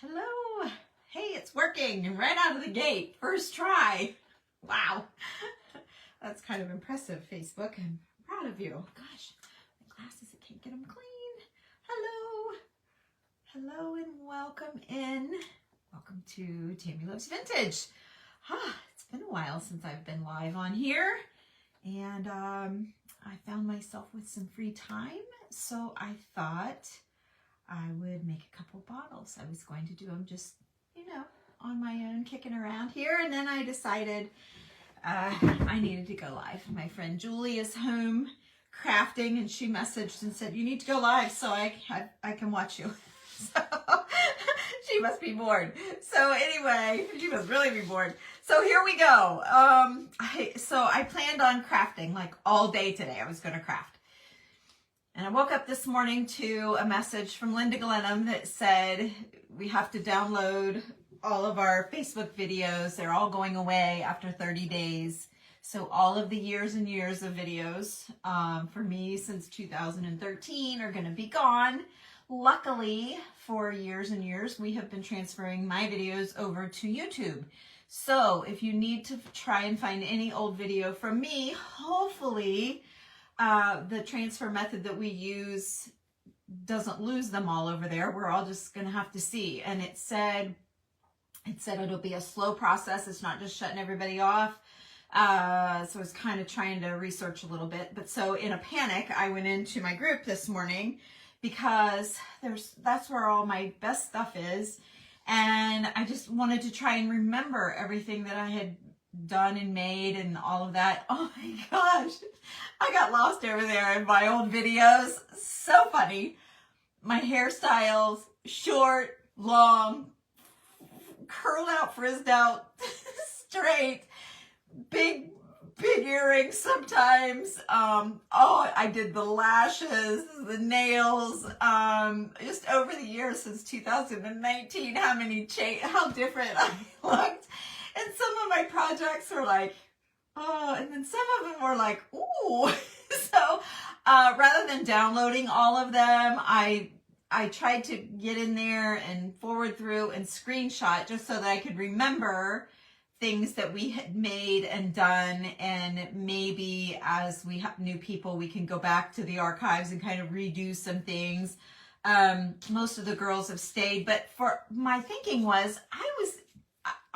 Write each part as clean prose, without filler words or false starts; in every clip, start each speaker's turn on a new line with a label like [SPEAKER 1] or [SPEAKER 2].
[SPEAKER 1] Hello. Hey, it's working right out of the gate. First try. Wow. That's kind of impressive, Facebook. I'm proud of you. Gosh, my glasses, I can't get them clean. Hello. Hello and welcome in. Welcome to Tammy Loves Vintage. It's been a while since I've been live on here. And I found myself with some free time. So I thought I would make a couple bottles. I was going to do them just, on my own, kicking around here. And then I decided I needed to go live. My friend Julie is home crafting and she messaged and said, you need to go live so I can watch you. So she must be bored. So anyway, she must really be bored. So here we go. I planned on crafting like all day today. I was going to craft. And I woke up this morning to a message from Linda Glenham that said we have to download all of our Facebook videos. They're all going away after 30 days. So all of the years and years of videos for me since 2013 are going to be gone. Luckily, for years and years, we have been transferring my videos over to YouTube. So if you need to try and find any old video from me, hopefully the transfer method that we use doesn't lose them all over there. We're all just going to have to see. And it said it'll be a slow process. It's not just shutting everybody off. So I was kind of trying to research a little bit. But so in a panic, I went into my group this morning because that's where all my best stuff is. And I just wanted to try and remember everything that I had done and made and all of that. Oh my gosh, I got lost over there in my old videos. So funny. My hairstyles, short, long, curled out, frizzed out, straight, big earrings sometimes. I did the lashes, the nails, just over the years since 2019, how different I looked. And some of my projects were like, oh, and then some of them were like, ooh. So rather than downloading all of them, I tried to get in there and forward through and screenshot just so that I could remember things that we had made and done. And maybe as we have new people, we can go back to the archives and kind of redo some things. Most of the girls have stayed, but for my thinking was,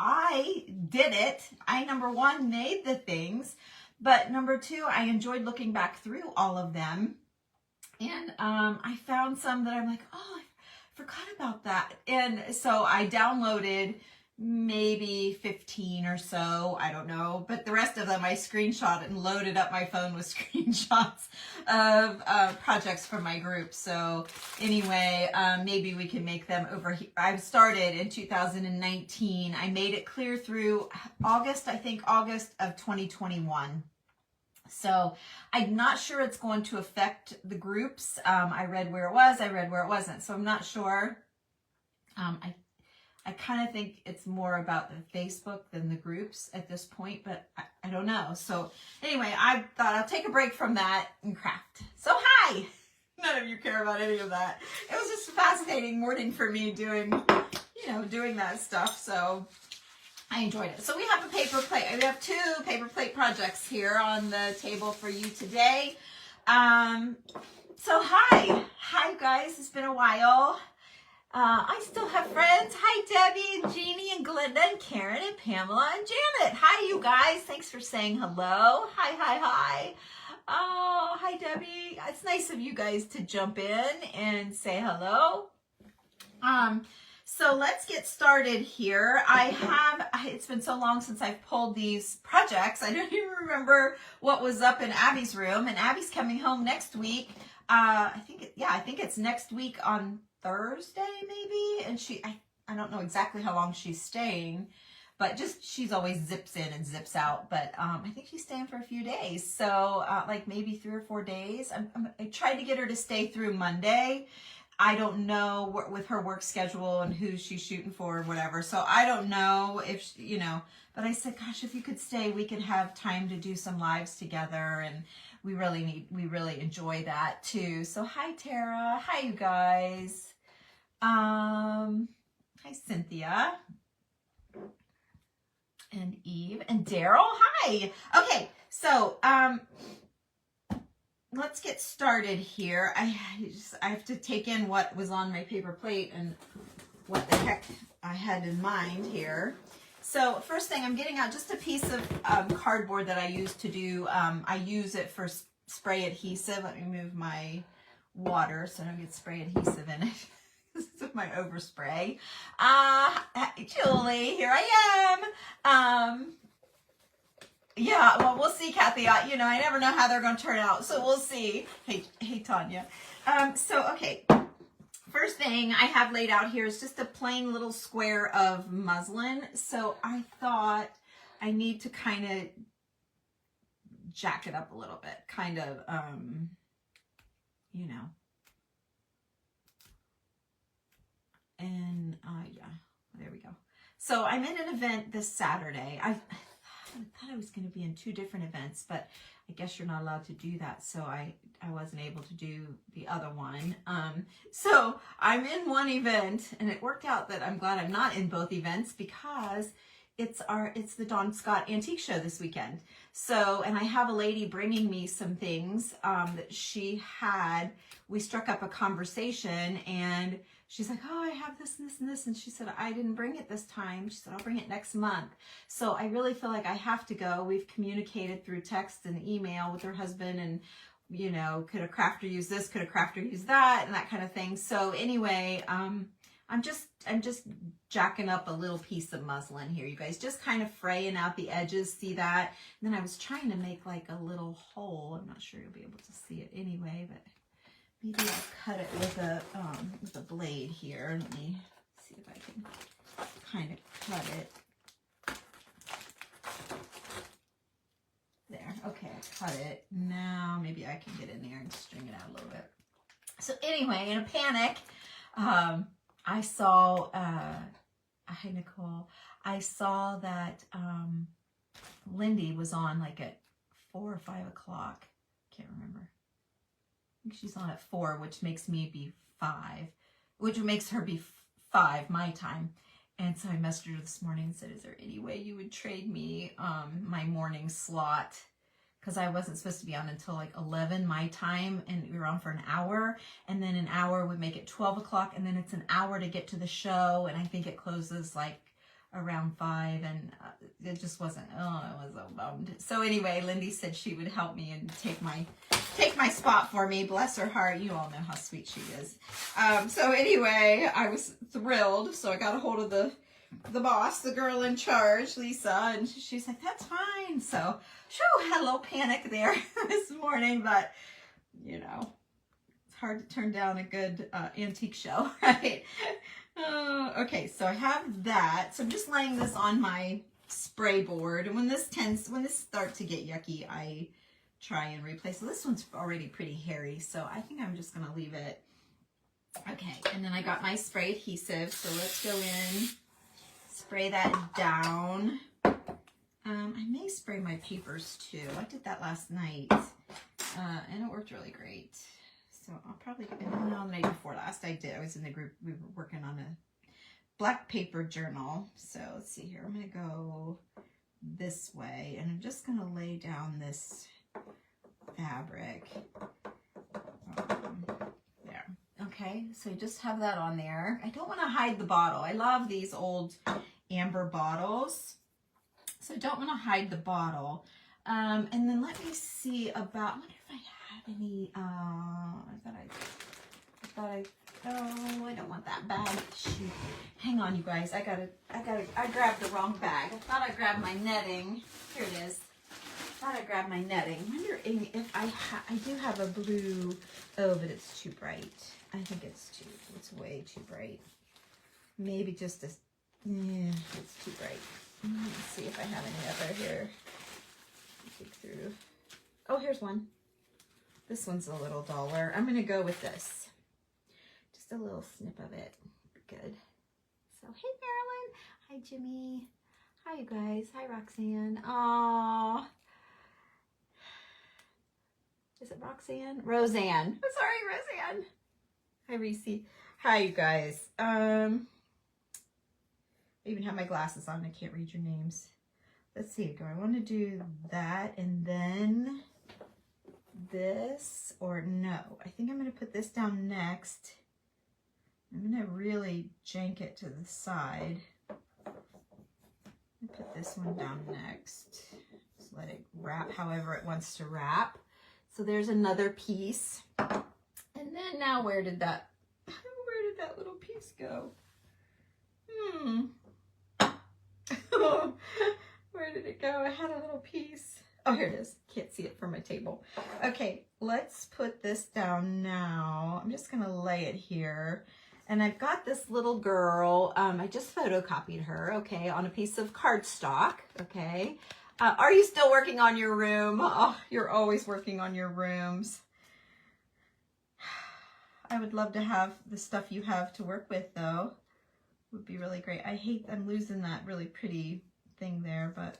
[SPEAKER 1] I did it. I, number one, made the things, but number two, I enjoyed looking back through all of them. And I found some that I'm like, oh, I forgot about that. And so I downloaded maybe 15 or so, I don't know, but the rest of them I screenshot and loaded up my phone with screenshots of projects from my group. So anyway, maybe we can make them over here. I started in 2019. I made it clear through August of 2021. So I'm not sure it's going to affect the groups. I read where it was, I read where it wasn't. So I'm not sure. I kind of think it's more about the Facebook than the groups at this point, but I don't know. So anyway, I thought I'll take a break from that and craft. So hi! None of you care about any of that. It was just a fascinating morning for me doing that stuff. So I enjoyed it. So we have a paper plate. We have two paper plate projects here on the table for you today. So hi guys. It's been a while. I still have friends. Hi, Debbie and Jeannie and Glenda and Karen and Pamela and Janet. Hi, you guys. Thanks for saying hello. Hi. Oh, hi, Debbie. It's nice of you guys to jump in and say hello. So let's get started here. It's been so long since I've pulled these projects. I don't even remember what was up in Abby's room. And Abby's coming home next week. I think it's next week on Thursday maybe, and I don't know exactly how long she's staying, but she's always zips in and zips out, but I think she's staying for a few days, so like maybe 3 or 4 days. I tried to get her to stay through Monday. I don't know with her work schedule and who she's shooting for or whatever, so I don't know if but I said, gosh, if you could stay, we could have time to do some lives together, and we really enjoy that too. So hi, Tara. Hi, you guys. Hi, Hi, Cynthia. And Eve and Daryl. Hi. Okay, so let's get started here. I have to take in what was on my paper plate and what the heck I had in mind here. So first thing, I'm getting out just a piece of cardboard that I use to do, I use it for spray adhesive. Let me move my water so I don't get spray adhesive in it. This is my overspray. Julie, here I am. Yeah, well, we'll see, Kathy. You know, I never know how they're going to turn out, so we'll see. Hey, Tanya. So, okay. First thing I have laid out here is just a plain little square of muslin. So I thought I need to kind of jack it up a little bit, kind of, you know. And yeah, there we go. So I'm in an event this Saturday. I thought I was going to be in 2 different events, but I guess you're not allowed to do that. So I wasn't able to do the other one. So I'm in one event, and it worked out that I'm glad I'm not in both events because it's the Dawn Scott Antique Show this weekend. So, and I have a lady bringing me some things that she had. We struck up a conversation, and she's like, oh, I have this and this and this. And she said, I didn't bring it this time. She said, I'll bring it next month. So I really feel like I have to go. We've communicated through text and email with her husband, and, you know, could a crafter use this? Could a crafter use that? And that kind of thing. So anyway, I'm just jacking up a little piece of muslin here, you guys, just kind of fraying out the edges. See that? And then I was trying to make like a little hole. I'm not sure you'll be able to see it anyway, but maybe I'll cut it with a blade here. Let me see if I can kind of cut it. There, okay, I cut it. Now maybe I can get in there and string it out a little bit. So anyway, in a panic, I saw, hi Nicole, I saw that Lindy was on like at 4 or 5 o'clock. Can't remember. I think she's on at 4, which makes me be 5, which makes her be 5 my time. And so I messaged her this morning and said, is there any way you would trade me my morning slot? Because I wasn't supposed to be on until like 11 my time, and we were on for an hour, and then an hour would make it 12 o'clock, and then it's an hour to get to the show, and I think it closes like around 5, and it just wasn't, I was so bummed. So anyway, Lindy said she would help me and take my spot for me. Bless her heart. You all know how sweet she is. So anyway, I was thrilled. So I got a hold of the boss, the girl in charge, Lisa, and she's like, that's fine. So, had a little panic there this morning, but you know, it's hard to turn down a good antique show, right? Okay, so I have that. So I'm just laying this on my spray board, and when this starts to get yucky, I try and replace it. This one's already pretty hairy, so I think I'm just gonna leave it. Okay, and then I got my spray adhesive, so let's go in, spray that down. I may spray my papers too. I did that last night, and it worked really great. So I'll probably, no, the night before last I did. I was in the group, we were working on a black paper journal. So let's see here. I'm going to go this way, and I'm just going to lay down this fabric. There. Okay, so you just have that on there. I don't want to hide the bottle. I love these old amber bottles. So I don't want to hide the bottle. And then let me see about, I wonder if I have any, I don't want that bag. Shoot. Hang on, you guys. I grabbed the wrong bag. I thought I grabbed my netting. Here it is. I thought I grabbed my netting. I wonder if I do have a blue, oh, but it's too bright. I think it's way too bright. Maybe just it's too bright. Let's see if I have any other here. Dig through. Oh, here's one. This one's a little duller. I'm going to go with this. Just a little snip of it. Good. So, hey, Marilyn. Hi, Jimmy. Hi, you guys. Hi, Roxanne. Aww. Is it Roxanne? Roseanne. I'm sorry, Roseanne. Hi, Reese. Hi, you guys. I even have my glasses on. I can't read your names. Let's see. Do I want to do that and then this, or no? I think I'm going to put this down next. I'm going to really jank it to the side. Put this one down next. Just let it wrap however it wants to wrap. So there's another piece. And then now where did that little piece go? Where did it go? I had a little piece. Oh, here it is. Can't see it from my table. Okay, let's put this down now. I'm just going to lay it here. And I've got this little girl. I just photocopied her, okay, on a piece of cardstock, okay. Are you still working on your room? Oh, you're always working on your rooms. I would love to have the stuff you have to work with, though. Would be really great. I'm losing that really pretty thing there, but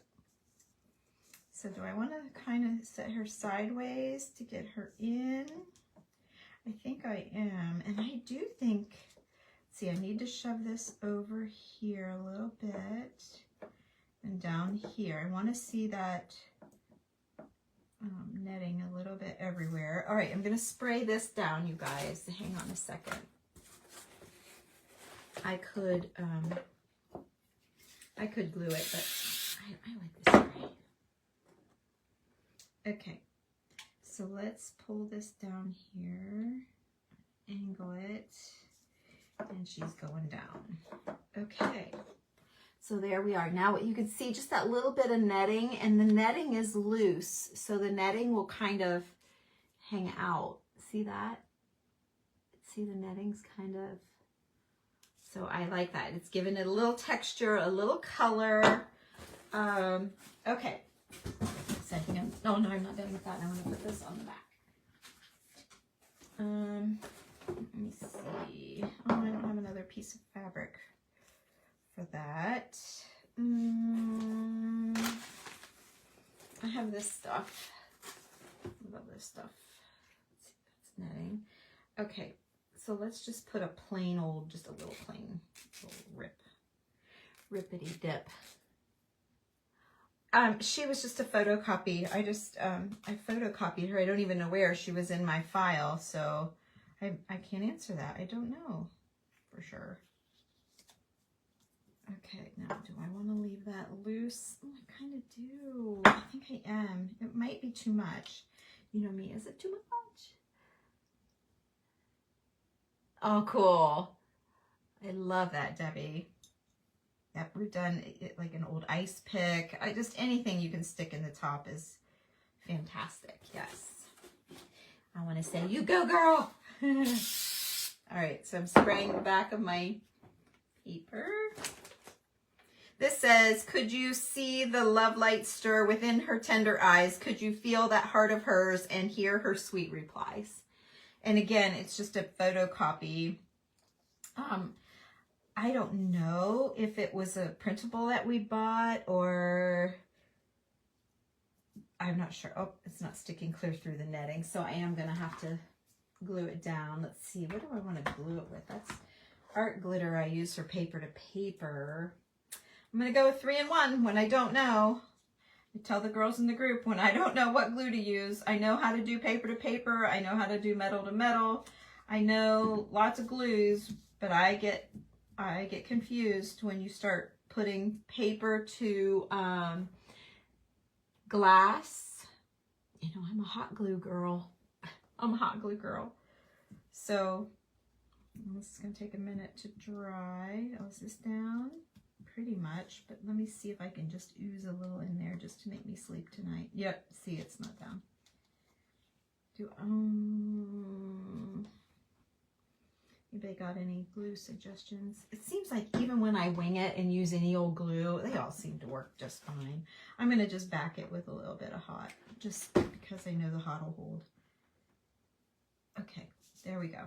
[SPEAKER 1] so do I want to kind of set her sideways to get her in? I think I am, and I do think, see, I need to shove this over here a little bit and down here. I want to see that netting a little bit everywhere. All right, I'm going to spray this down, you guys. Hang on a second. I could glue it, but I like this spray. Okay, so let's pull this down here, angle it, and she's going down. Okay, so there we are. Now you can see just that little bit of netting, and the netting is loose, so the netting will kind of hang out. See that? See, the netting's kind of, so I like that. It's giving it a little texture, a little color. Okay. So I think no, I'm not done with that. I want to put this on the back. Let me see. Oh, I don't have another piece of fabric for that. I have this stuff. I love this stuff. Let's see, that's netting. Okay, so let's just put a plain old, just a little plain little rippity dip. She was just a photocopy. I photocopied her. I don't even know where she was in my file, so I can't answer that. I don't know for sure. Okay, now do I want to leave that loose? Oh, I kind of do. I think I am. It might be too much. You know me, is it too much? Oh, cool. I love that, Debbie. Yep, we've done it like an old ice pick. Anything you can stick in the top is fantastic. Yes. I want to say, you go, girl. All right, so I'm spraying the back of my paper. This says, could you see the love light stir within her tender eyes? Could you feel that heart of hers and hear her sweet replies? And again, it's just a photocopy. I don't know if it was a printable that we bought or I'm not sure. Oh, it's not sticking clear through the netting, so I am going to have to glue it down. Let's see, what do I want to glue it with? That's art glitter I use for paper to paper. I'm going to go with 3-in-1 when I don't know. I tell the girls in the group when I don't know what glue to use. I know how to do paper to paper. I know how to do metal to metal. I know lots of glues, but I get confused when you start putting paper to glass. You know, I'm a hot glue girl. I'm a hot glue girl. So this is going to take a minute to dry. Oh, is this down? Pretty much, but let me see if I can just ooze a little in there just to make me sleep tonight. Yep, see, it's not down. Anybody got any glue suggestions? It seems like even when I wing it and use any old glue, they all seem to work just fine. I'm going to just back it with a little bit of hot, just because I know the hot will hold. Okay, there we go.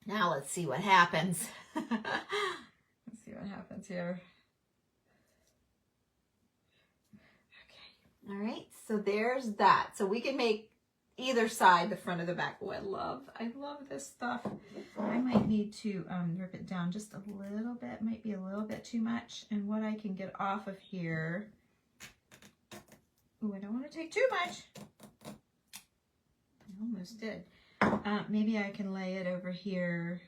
[SPEAKER 1] Now let's see what happens. Let's see what happens here. Okay, all right, so there's that. So we can make either side, the front or the back. Oh, I love this stuff. I might need to rip it down just a little bit. Might be a little bit too much. And what I can get off of here. Oh, I don't want to take too much. I almost did. Maybe I can lay it over here,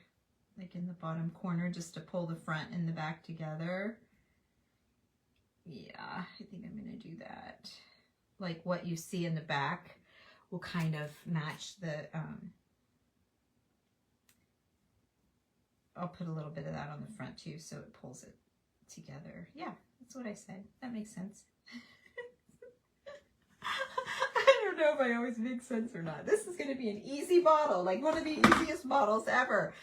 [SPEAKER 1] like in the bottom corner, just to pull the front and the back together. Yeah, I think I'm going to do that. Like what you see in the back will kind of match the, I'll put a little bit of that on the front too, so it pulls it together. Yeah, that's what I said. That makes sense. I don't know if I always make sense or not. This is going to be an easy bottle, like one of the easiest bottles ever.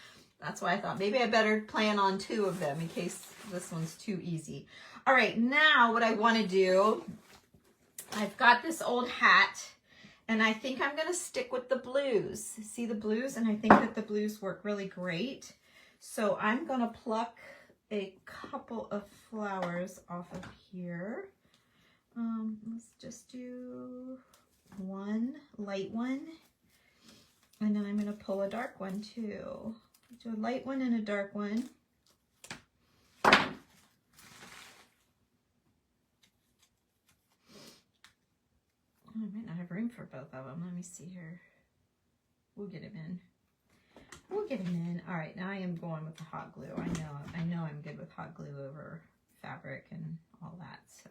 [SPEAKER 1] That's why I thought maybe I better plan on 2 of them in case this one's too easy. All right, now what I want to do, I've got this old hat, and I think I'm going to stick with the blues. See the blues? And I think that the blues work really great. So I'm going to pluck a couple of flowers off of here. Let's just do one light one, and then I'm going to pull a dark one too. Do a light one and a dark one. I might not have room for both of them. Let me see here. We'll get him in. We'll get him in. All right, now I am going with the hot glue. I know I'm good with hot glue over fabric and all that. So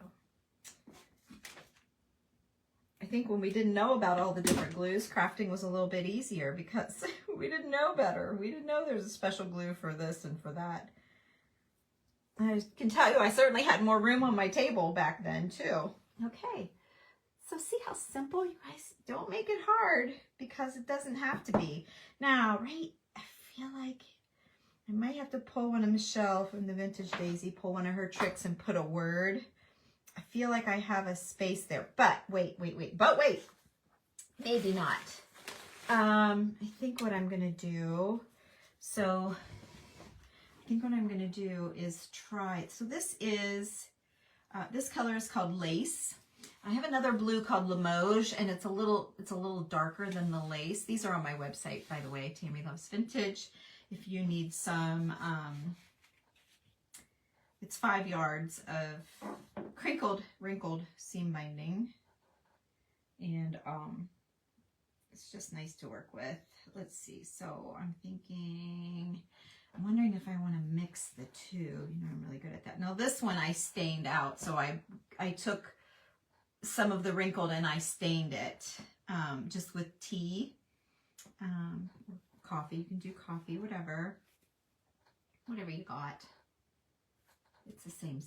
[SPEAKER 1] I think when we didn't know about all the different glues, crafting was a little bit easier because we didn't know better. We didn't know there's a special glue for this and for that. I can tell you, I certainly had more room on my table back then too. Okay. So see how simple, you guys? Don't make it hard because it doesn't have to be. Now, right, I feel like I might have to pull one of Michelle from the Vintage Daisy, pull one of her tricks and put a word. I feel like I have a space there, but wait, maybe not. I think what I'm going to do, is try, so this is, this color is called Lace. I have another blue called Limoges, and it's a little darker than the lace. These are on my website, by the way, Tammy Loves Vintage. If you need some, it's 5 yards of wrinkled seam binding, and it's just nice to work with. Let's see. So I'm wondering if I want to mix the two. You know, I'm really good at that. Now this one I stained out, so I took some of the wrinkled and I stained it just with tea, coffee. You can do coffee, whatever you got. It's the same.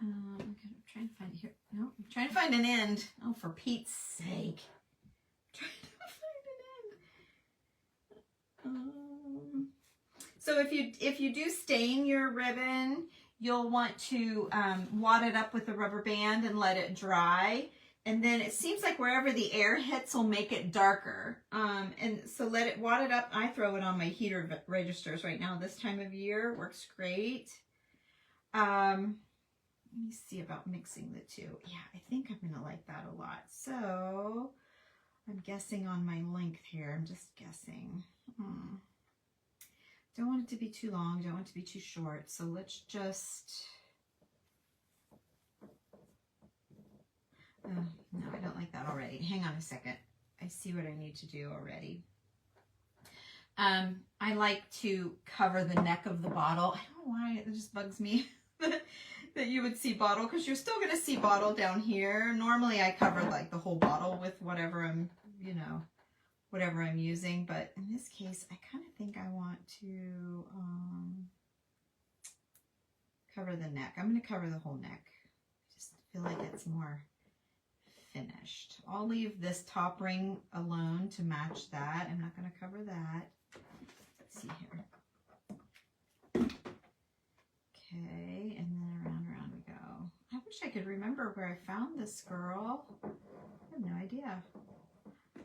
[SPEAKER 1] I'm trying to find here. No, I'm trying to find an end. Oh, for Pete's sake! I'm trying to find an end. So if you do stain your ribbon, you'll want to wad it up with a rubber band and let it dry. And then it seems like wherever the air hits will make it darker. And so wad it up. I throw it on my heater registers right now this time of year. Works great. Let me see about mixing the two. Yeah, I think I'm going to like that a lot. So I'm guessing on my length here. I'm just guessing. Don't want it to be too long. Don't want it to be too short. So let's just... no, I don't like that already. Hang on a second. I see what I need to do already. I like to cover the neck of the bottle. I don't know why, it just bugs me that you would see bottle, because you're still going to see bottle down here. Normally I cover like the whole bottle with whatever I'm, whatever I'm using. But in this case, I kind of think I want to cover the neck. I'm going to cover the whole neck. I just feel like it's more finished. I'll leave this top ring alone to match that. I'm not going to cover that. Let's see here. Okay, and then around we go. I wish I could remember where I found this girl. I have no idea.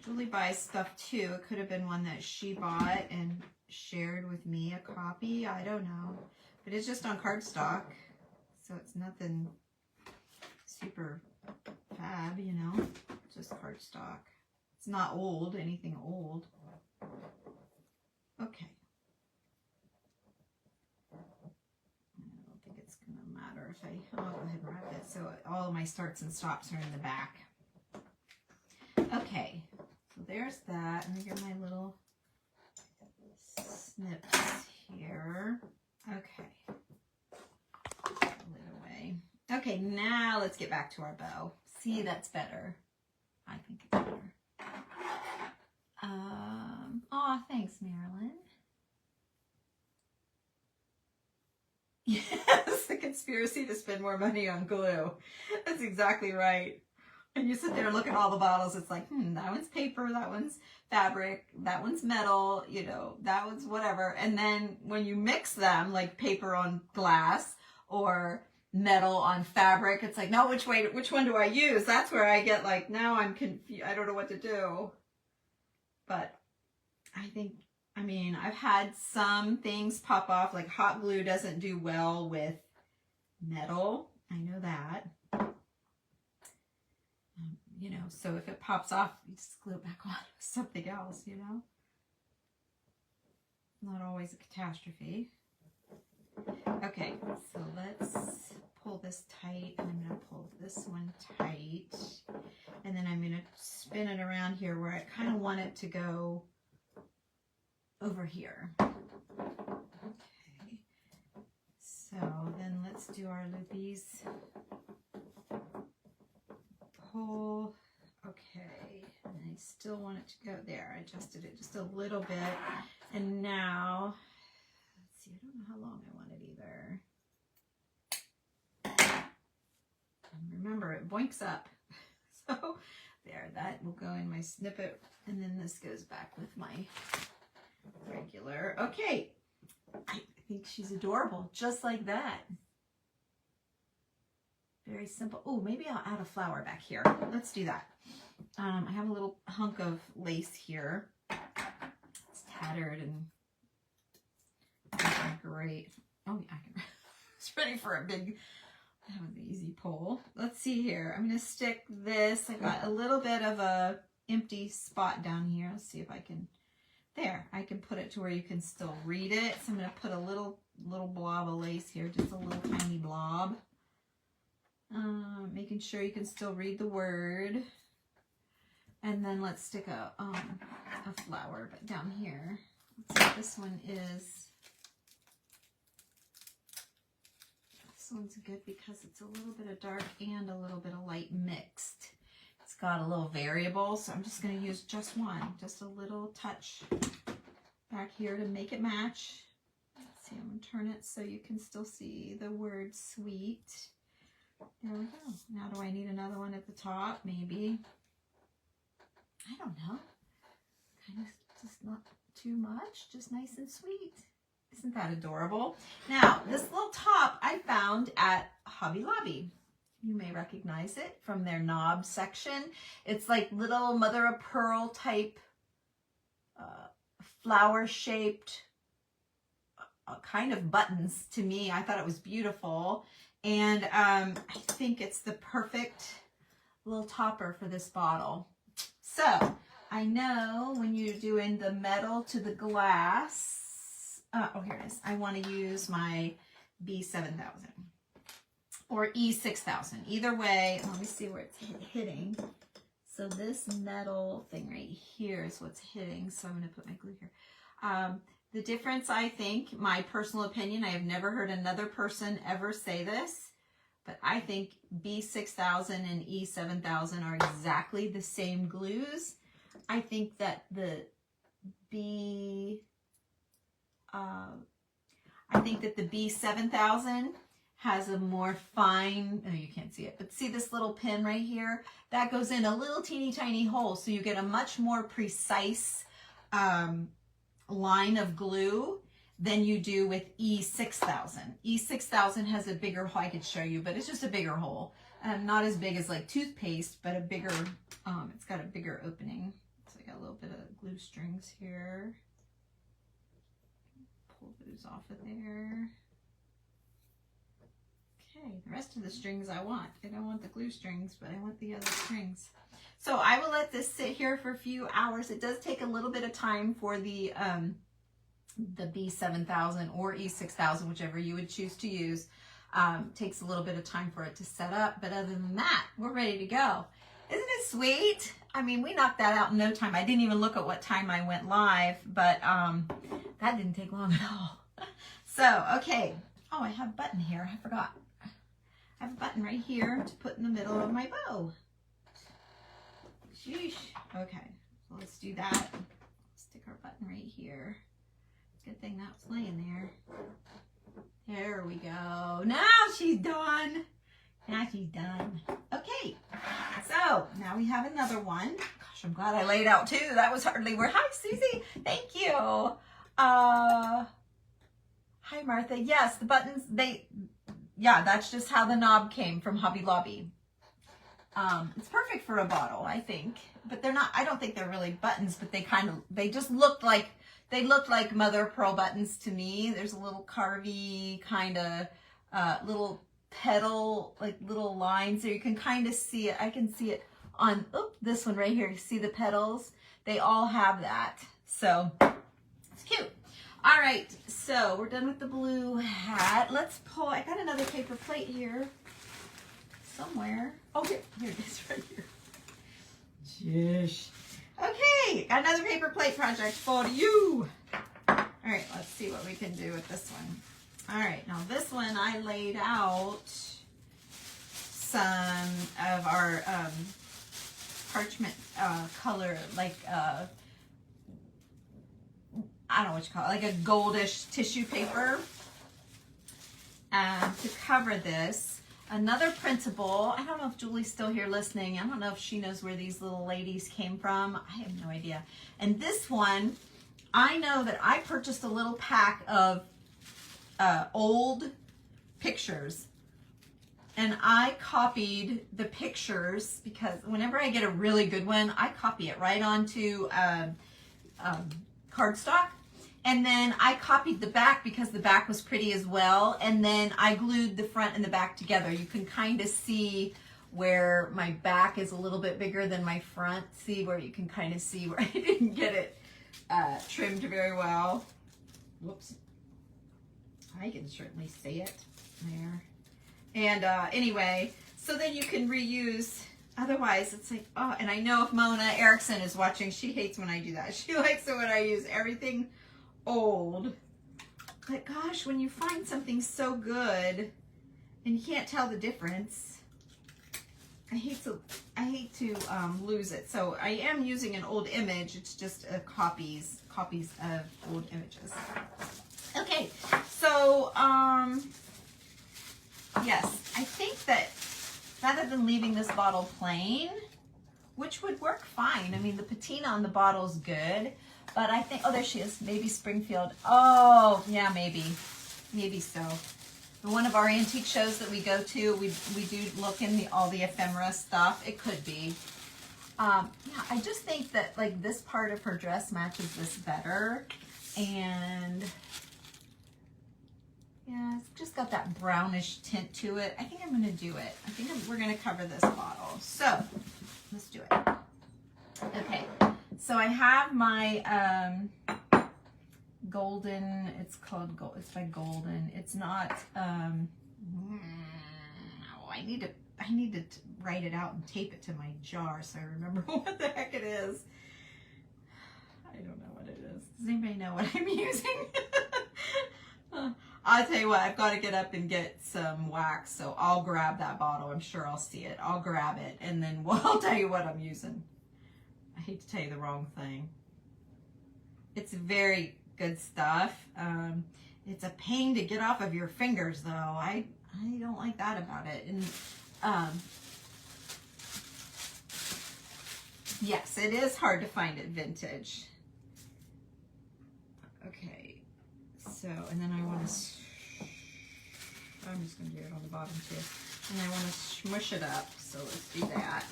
[SPEAKER 1] Julie buys stuff too. It could have been one that she bought and shared with me, a copy. I don't know. But it's just on cardstock, so it's nothing super fab, just cardstock. It's not old, anything old. Okay. I don't think it's going to matter if I'll go ahead and wrap it. So all of my starts and stops are in the back. Okay, so there's that. Let me get my little snips here. Okay. Put it away. Okay, now let's get back to our bow. See, that's better. I think it's better. Aw, thanks, Marilyn. Yes, the conspiracy to spend more money on glue. That's exactly right. And you sit there and look at all the bottles. It's like, that one's paper, that one's fabric, that one's metal, you know, that one's whatever. And then when you mix them, like paper on glass or metal on fabric, it's like, no, which one do I use? That's where I get like, now I'm confused. I don't know what to do. But I think, I mean, I've had some things pop off, like hot glue doesn't do well with metal. I know that. You know, so if it pops off, you just glue it back on with something else, you know. Not always a catastrophe. Okay, so let's pull this tight, and I'm going to pull this one tight. And then I'm going to spin it around here where I kind of want it to go over here. Okay, so then let's do our loopies. Pull. Okay, and I still want it to go there. I adjusted it just a little bit. And now, let's see, I don't know how long I want it either. And remember, it boinks up. So there, that will go in my snippet. And then this goes back with my regular. Okay, I think she's adorable, just like that. Very simple. Oh, maybe I'll add a flower back here. Let's do that. I have a little hunk of lace here. It's tattered and great. Oh, yeah, I can. It's ready for a big, that was an easy pull. Let's see here. I'm going to stick this. I got a little bit of a empty spot down here. Let's see if I can, there, I can put it to where you can still read it. So I'm going to put a little blob of lace here, just a little tiny blob. Making sure you can still read the word. And then let's stick a flower, but down here. Let's see what this one is. This one's good because it's a little bit of dark and a little bit of light mixed. It's got a little variable, so I'm just going to use just one, just a little touch back here to make it match. Let's see, I'm going to turn it so you can still see the word sweet. There we go. Now do I need another one at the top? Maybe. I don't know. Kind of just not too much. Just nice and sweet. Isn't that adorable? Now, this little top I found at Hobby Lobby. You may recognize it from their knob section. It's like little mother of pearl type flower shaped kind of buttons to me. I thought it was beautiful. And I think it's the perfect little topper for this bottle. So I know when you're doing the metal to the glass, oh, here it is. I want to use my B7000 or E6000. Either way, let me see where it's hitting. So this metal thing right here is what's hitting. So I'm going to put my glue here. The difference, I think, my personal opinion, I have never heard another person ever say this, but I think B6000 and E7000 are exactly the same glues. I think that the B7000 has a more fine, oh, you can't see it, but see this little pin right here? That goes in a little teeny tiny hole, so you get a much more precise line of glue than you do with E6000. E6000 has a bigger hole, I could show you, but it's just a bigger hole. Not as big as like toothpaste, but a bigger, it's got a bigger opening. So I got a little bit of glue strings here. Pull those off of there. Okay, the rest of the strings I want. I don't want the glue strings, but I want the other strings. So I will let this sit here for a few hours. It does take a little bit of time for the B7000 or E6000, whichever you would choose to use. Takes a little bit of time for it to set up, but other than that, we're ready to go. Isn't it sweet? I mean, we knocked that out in no time. I didn't even look at what time I went live, but that didn't take long at all. So, okay. Oh, I have a button here. I forgot. I have a button right here to put in the middle of my bow. Sheesh. Okay, so let's do that. Stick our button right here. Good thing that was laying there. There we go. Now she's done. Now she's done. Okay, so now we have another one. Gosh, I'm glad I laid out two. That was hardly work. Hi, Susie. Thank you. Hi, Martha. Yes, the buttons, yeah, that's just how the knob came from Hobby Lobby. It's perfect for a bottle, I think, but they're not, I don't think they're really buttons, but they just looked like, they looked like mother of pearl buttons to me. There's a little carvy kind of, little petal, like little lines there. You can kind of see it. I can see it on, this one right here. You see the petals? They all have that. So it's cute. All right, so we're done with the blue hat. Let's pull, I got another paper plate here somewhere. Oh, here it is right here. Shush. Okay, another paper plate project for you. All right, let's see what we can do with this one. All right, now this one I laid out some of our parchment color, like I don't know what you call it, like a goldish tissue paper to cover this. Another printable, I don't know if Julie's still here listening. I don't know if she knows where these little ladies came from. I have no idea. And this one, I know that I purchased a little pack of old pictures. And I copied the pictures because whenever I get a really good one, I copy it right onto cardstock. And then I copied the back because the back was pretty as well. And then I glued the front and the back together. You can kind of see where my back is a little bit bigger than my front. See where you can kind of see where I didn't get it trimmed very well. Whoops. I can certainly see it there. And anyway, so then you can reuse. Otherwise, it's like, oh, and I know if Mona Erickson is watching, she hates when I do that. She likes it when I use everything old. But gosh, when you find something so good and you can't tell the difference, I hate to lose it. So I am using an old image. It's just copies of old images. Okay, so yes, I think that rather than leaving this bottle plain, which would work fine. I mean, the patina on the bottle is good, but I think, oh, there she is, maybe Springfield. Oh, yeah, maybe so. One of our antique shows that we go to, we do look in all the ephemera stuff. It could be. Yeah, I just think that like this part of her dress matches this better, and yeah, it's just got that brownish tint to it. I think I'm gonna do it. I think we're gonna cover this bottle. So let's do it. Okay, so I have my golden, it's called gold, it's by Golden. It's not I need to write it out and tape it to my jar so I remember what the heck it is. I don't know what it is. Does anybody know what I'm using? I'll tell you what, I've got to get up and get some wax, so I'll grab that bottle. I'm sure I'll see it. I'll grab it, and then I'll tell you what I'm using. I hate to tell you the wrong thing. It's very good stuff. It's a pain to get off of your fingers, though. I don't like that about it. And yes, it is hard to find it vintage. Okay, so, and then I want to, I'm just going to do it on the bottom too. And I want to smush it up, so let's do that.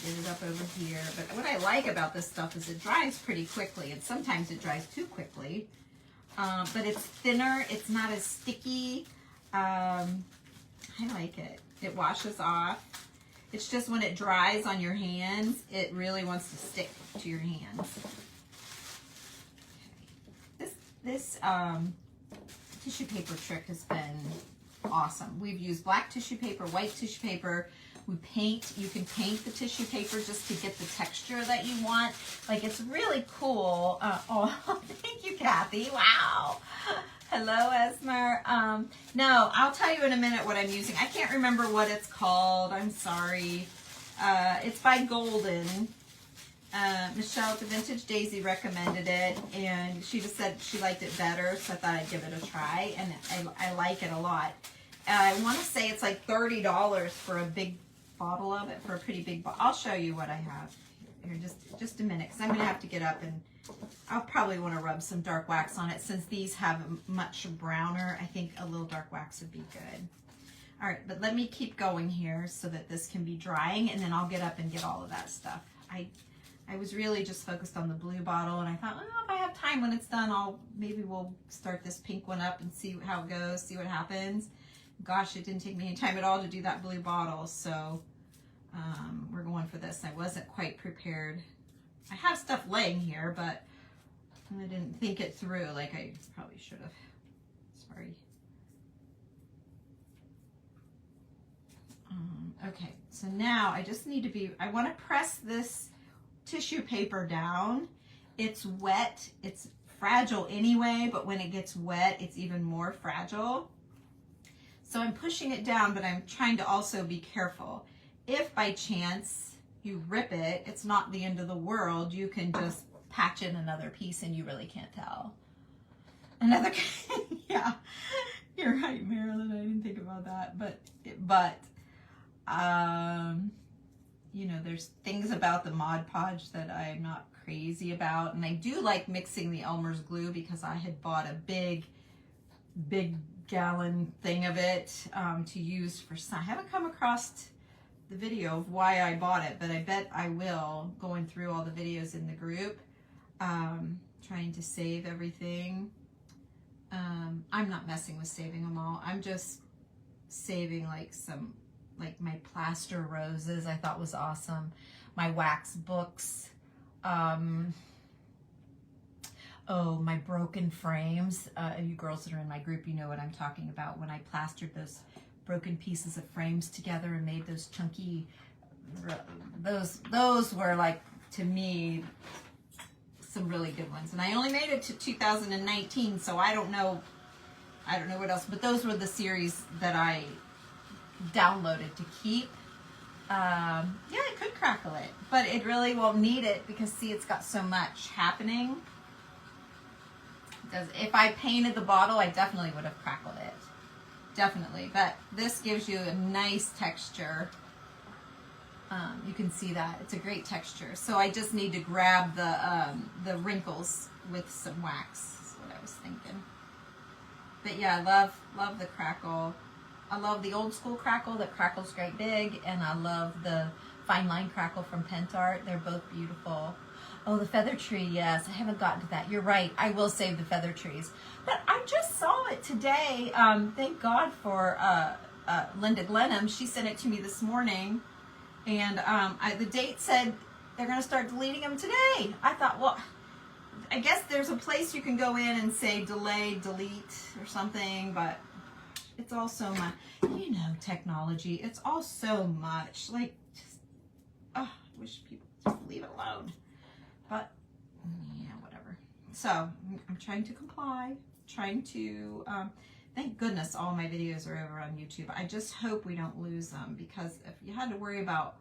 [SPEAKER 1] Get it up over here. But what I like about this stuff is it dries pretty quickly, and sometimes it dries too quickly. But it's thinner, it's not as sticky. I like it. It washes off. It's just when it dries on your hands, it really wants to stick to your hands. Okay. This tissue paper trick has been awesome. We've used black tissue paper, white tissue paper. We paint. You can paint the tissue paper just to get the texture that you want. Like, it's really cool. Oh, thank you, Kathy. Wow. Hello, Esmer. No, I'll tell you in a minute what I'm using. I can't remember what it's called. I'm sorry. It's by Golden. Michelle, the Vintage Daisy, recommended it, and she just said she liked it better, so I thought I'd give it a try, and I like it a lot. I want to say it's like $30 for a big bottle of it, for a pretty big bottle. I'll show you what I have here, just a minute, because I'm going to have to get up, and I'll probably want to rub some dark wax on it. Since these have a much browner, I think a little dark wax would be good. All right, but let me keep going here so that this can be drying, and then I'll get up and get all of that stuff. I was really just focused on the blue bottle, and I thought, well, if I have time when it's done, maybe we'll start this pink one up and see how it goes, see what happens. Gosh, it didn't take me any time at all to do that blue bottle, so we're going for this. I wasn't quite prepared. I have stuff laying here, but I didn't think it through like I probably should have. Sorry. Okay, so now I just need to I want to press this tissue paper down. It's wet. It's fragile anyway, but when it gets wet, it's even more fragile. So I'm pushing it down, but I'm trying to also be careful. If by chance you rip it, it's not the end of the world. You can just patch in another piece and you really can't tell. Another, yeah, you're right, Marilyn. I didn't think about that, but you know, there's things about the Mod Podge that I'm not crazy about, and I do like mixing the Elmer's glue because I had bought a big gallon thing of it to use for some. I haven't come across the video of why I bought it, but I bet I will, going through all the videos in the group, trying to save everything. I'm not messing with saving them all. I'm just saving like my plaster roses I thought was awesome. My wax books. Oh, my broken frames. You girls that are in my group, you know what I'm talking about. When I plastered those broken pieces of frames together and made those chunky, those were like, to me, some really good ones. And I only made it to 2019, so I don't know what else, but those were the series that I downloaded to keep. Yeah, I could crackle it, but it really won't need it because see, it's got so much happening. If I painted the bottle, I definitely would have crackled it. Definitely, but this gives you a nice texture. You can see that. It's a great texture. So I just need to grab the wrinkles with some wax. That's what I was thinking. But yeah, I love the crackle. I love the old school crackle that crackles great big, and I love the fine line crackle from Pentart. They're both beautiful. Oh, the feather tree, yes. I haven't gotten to that. You're right. I will save the feather trees. But I just saw it today. Thank God for Linda Glenham. She sent it to me this morning. And the date said they're going to start deleting them today. I thought, well, I guess there's a place you can go in and say delay, delete or something. But it's all so much. You know, technology. It's all so much. Like, just, I wish people just leave it alone. But, yeah, whatever. So, I'm trying to comply, trying to, thank goodness all my videos are over on YouTube. I just hope we don't lose them, because if you had to worry about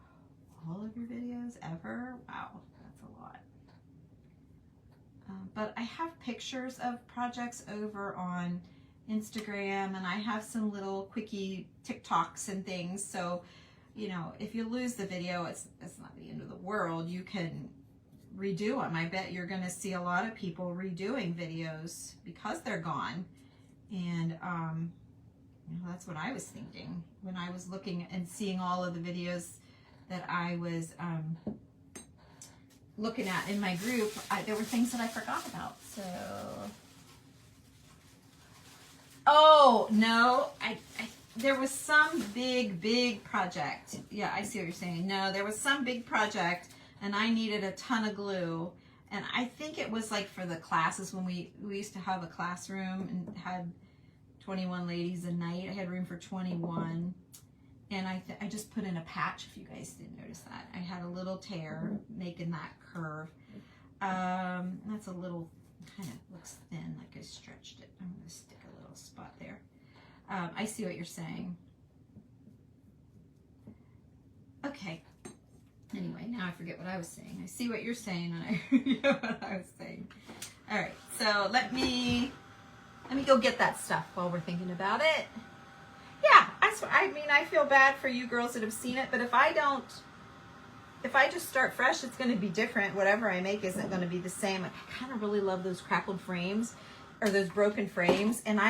[SPEAKER 1] all of your videos ever, wow, that's a lot. But I have pictures of projects over on Instagram, and I have some little quickie TikToks and things. So, you know, if you lose the video, it's not the end of the world. You can redo them. I bet you're going to see a lot of people redoing videos because they're gone. And you know, that's what I was thinking when I was looking and seeing all of the videos that I was looking at in my group. There were things that I forgot about. So, oh no, there was some big project. Yeah, I see what you're saying. No, there was some big project and I needed a ton of glue. And I think it was like for the classes when we used to have a classroom and had 21 ladies a night. I had room for 21. And I just put in a patch, if you guys didn't notice that. I had a little tear making that curve. That's a little, kind of looks thin, like I stretched it. I'm gonna stick a little spot there. I see what you're saying. Okay. Anyway, now I forget what I was saying. I see what you're saying and I forget what I was saying. All right, so let me go get that stuff while we're thinking about it. Yeah, I mean, I feel bad for you girls that have seen it, but if I just start fresh, it's going to be different. Whatever I make isn't going to be the same. I kind of really love those crackled frames or those broken frames. And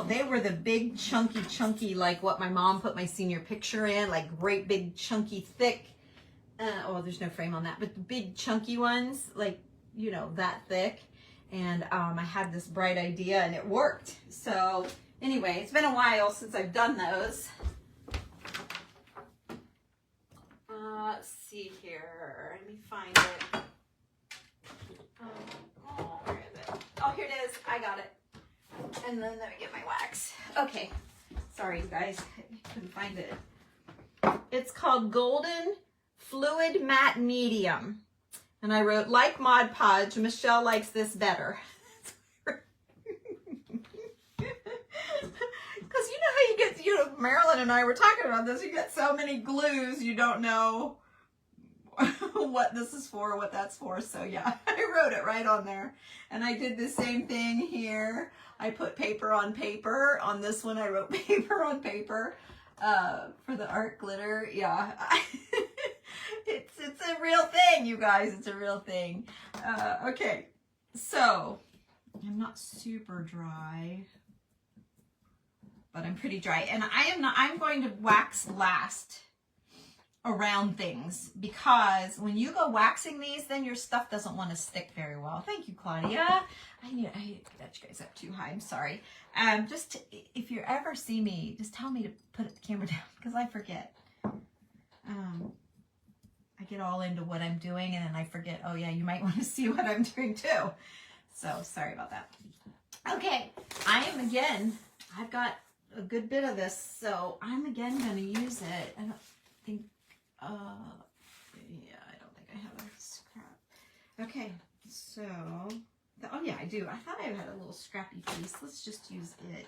[SPEAKER 1] they were the big, chunky, like what my mom put my senior picture in, like great big, chunky, thick. Oh, there's no frame on that, but the big chunky ones, like, you know, that thick. And I had this bright idea and it worked. So anyway, it's been a while since I've done those. Let's see here. Let me find it. Oh, where is it? Oh, here it is. I got it. And then let me get my wax. Okay. Sorry, you guys. I couldn't find it. It's called Golden Fluid Matte Medium. And I wrote, like Mod Podge, Michelle likes this better. Because you know how you get, Marilyn and I were talking about this, you get so many glues, you don't know what this is for, what that's for. So yeah, I wrote it right on there. And I did the same thing here. I put paper on paper. On this one, I wrote paper on paper for the art glitter. Yeah. It's a real thing, you guys. It's a real thing. Okay, so I'm not super dry, but I'm pretty dry. And I'm going to wax last around things because when you go waxing these, then your stuff doesn't want to stick very well. Thank you, Claudia. I got you guys up too high. I'm sorry. If you ever see me, just tell me to put the camera down because I forget. I get all into what I'm doing and then I forget, oh yeah, you might want to see what I'm doing too. So sorry about that. Okay, I've got a good bit of this, so I'm again going to use it. I don't think I have a scrap. Okay, so, oh yeah, I do. I thought I had a little scrappy piece. Let's just use it.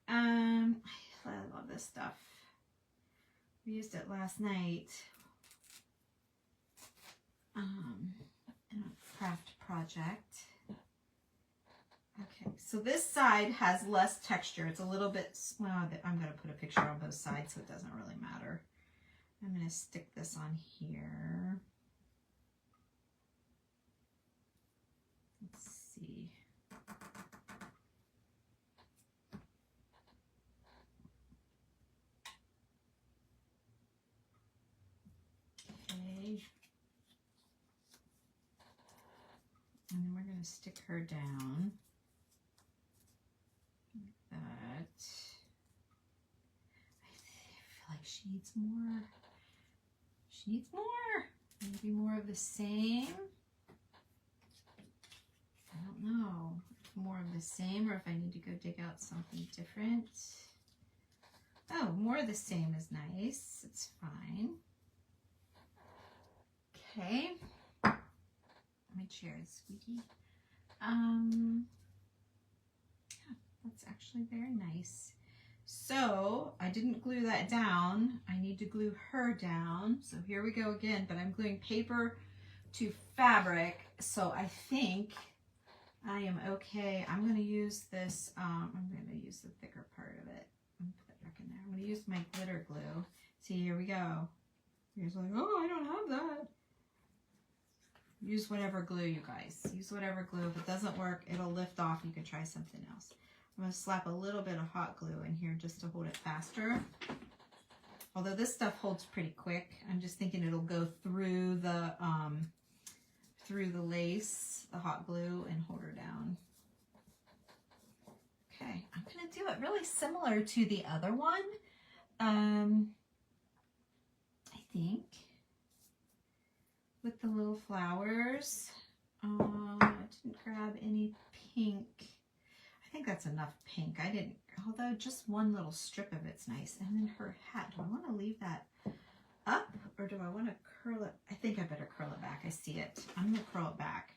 [SPEAKER 1] I love this stuff. We used it last night. In a craft project. Okay, so this side has less texture. It's a little bit, well, I'm going to put a picture on both sides so it doesn't really matter. I'm going to stick this on here. Let's see. Okay. And then we're going to stick her down like that. I feel like she needs more. She needs more. Maybe more of the same. I don't know. More of the same or if I need to go dig out something different. Oh, more of the same is nice. It's fine. Okay. My chair is squeaky. Yeah, that's actually very nice. So I didn't glue that down. I need to glue her down. So here we go again, but I'm gluing paper to fabric. So I think I am okay. I'm going to use this. I'm going to use the thicker part of it. I'm going to put that back in there. I'm going to use my glitter glue. See, here we go. You're like, oh, I don't have that. Use whatever glue, you guys. Use whatever glue. If it doesn't work, it'll lift off. You can try something else. I'm going to slap a little bit of hot glue in here just to hold it faster. Although this stuff holds pretty quick. I'm just thinking it'll go through the lace, the hot glue, and hold her down. Okay, I'm going to do it really similar to the other one. I think, with the little flowers. I didn't grab any pink. I think that's enough pink. I didn't, although just one little strip of it's nice. And then her hat, do I want to leave that up or do I want to curl it? I think I better curl it back. I see it. I'm going to curl it back.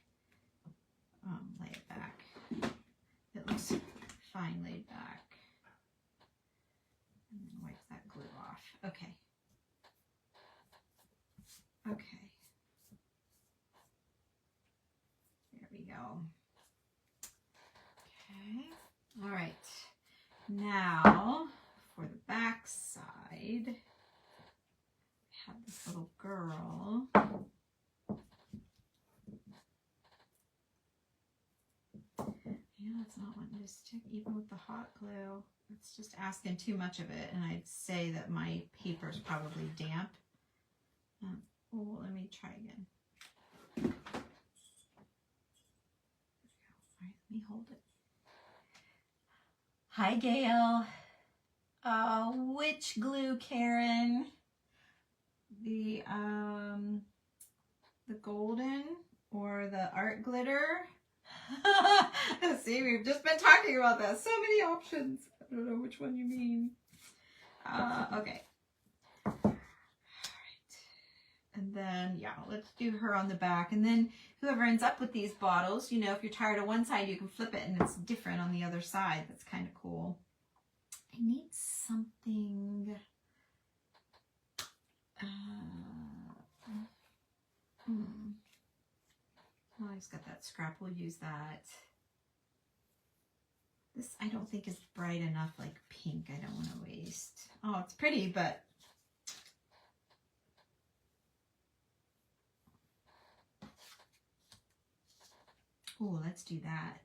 [SPEAKER 1] Lay it back. It looks fine laid back. And then wipe that glue off. Okay. Okay. There we go. Okay. All right. Now for the back side, I have this little girl. Yeah, it's not wanting to stick even with the hot glue. It's just asking too much of it, and I'd say that my paper is probably damp. Oh, let me try again. There we go. All right, let me hold it. Hi, Gail. Which glue, Karen? The golden or the art glitter? See, we've just been talking about that. So many options. I don't know which one you mean. Okay. All right. And then, yeah, let's do her on the back. And then whoever ends up with these bottles, you know, if you're tired of one side, you can flip it and it's different on the other side. That's kind of cool. I need something. Oh, I just got that scrap. We'll use that. This I don't think is bright enough, like pink. I don't want to waste. Oh, it's pretty, but oh, let's do that.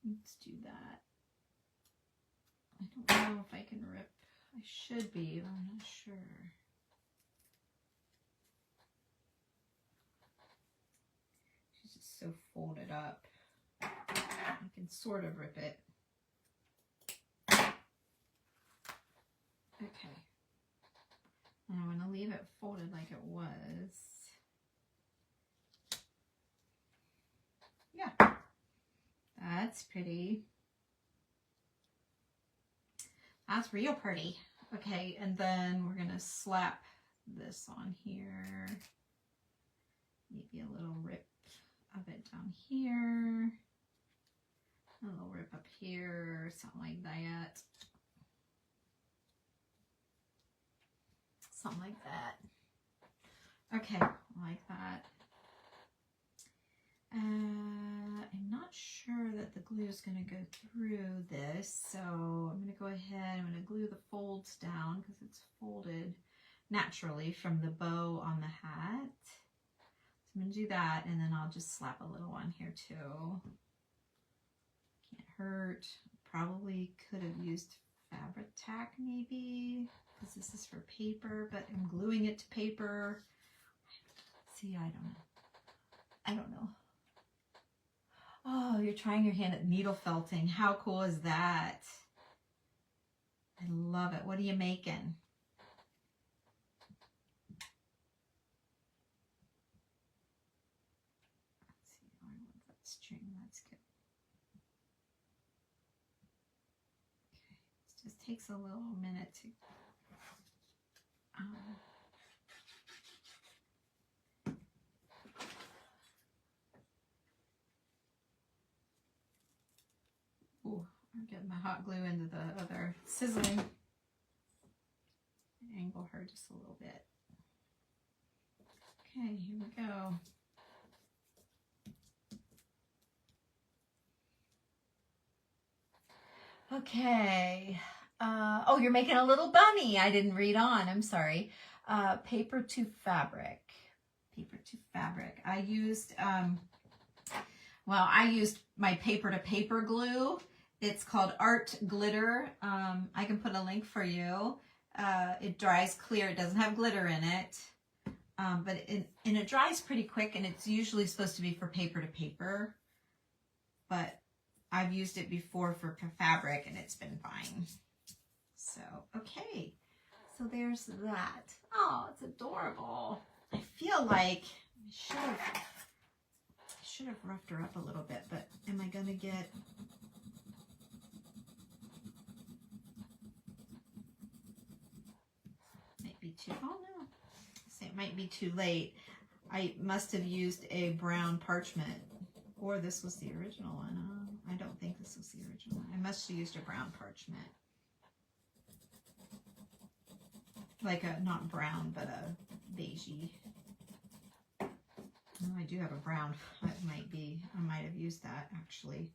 [SPEAKER 1] Let's do that. I don't know if I can rip. I should be, but I'm not sure. She's just so folded up. I can sort of rip it. Okay. And I want to leave it folded like it was. Yeah. That's pretty. That's real pretty. Okay, and then we're going to slap this on here. Maybe a little rip of it down here. A little rip up here, something like that. Something like that. Okay, like that. I'm not sure that the glue is going to go through this, so I'm going to go ahead. I'm going to glue the folds down because it's folded naturally from the bow on the hat. So I'm going to do that, and then I'll just slap a little on here too. Can't hurt. Probably could have used fabric tack maybe, because this is for paper, but I'm gluing it to paper. See, I don't know. I don't know. Oh, you're trying your hand at needle felting. How cool is that? I love it. What are you making? Let's see. I want that string. That's good. Okay. It just takes a little minute to... Ooh, I'm getting my hot glue into the other sizzling. Angle her just a little bit. Okay, here we go. Okay. Oh, you're making a little bunny. I didn't read on. I'm sorry. Paper to fabric. Paper to fabric. I used, well, I used my paper to paper glue. It's called Art Glitter. I can put a link for you. It dries clear. It doesn't have glitter in it. But it dries pretty quick, and it's usually supposed to be for paper to paper. But I've used it before for fabric and it's been fine. So, okay. So there's that. Oh, it's adorable. I feel like I should have roughed her up a little bit, but am I going to get... Might be too... Oh, no. It might be too late. I must have used a brown parchment, or this was the original one. I don't think this was the original one. I must have used a brown parchment. Like a, not brown, but a beigey. Oh, I do have a brown. That might be, I might have used that actually.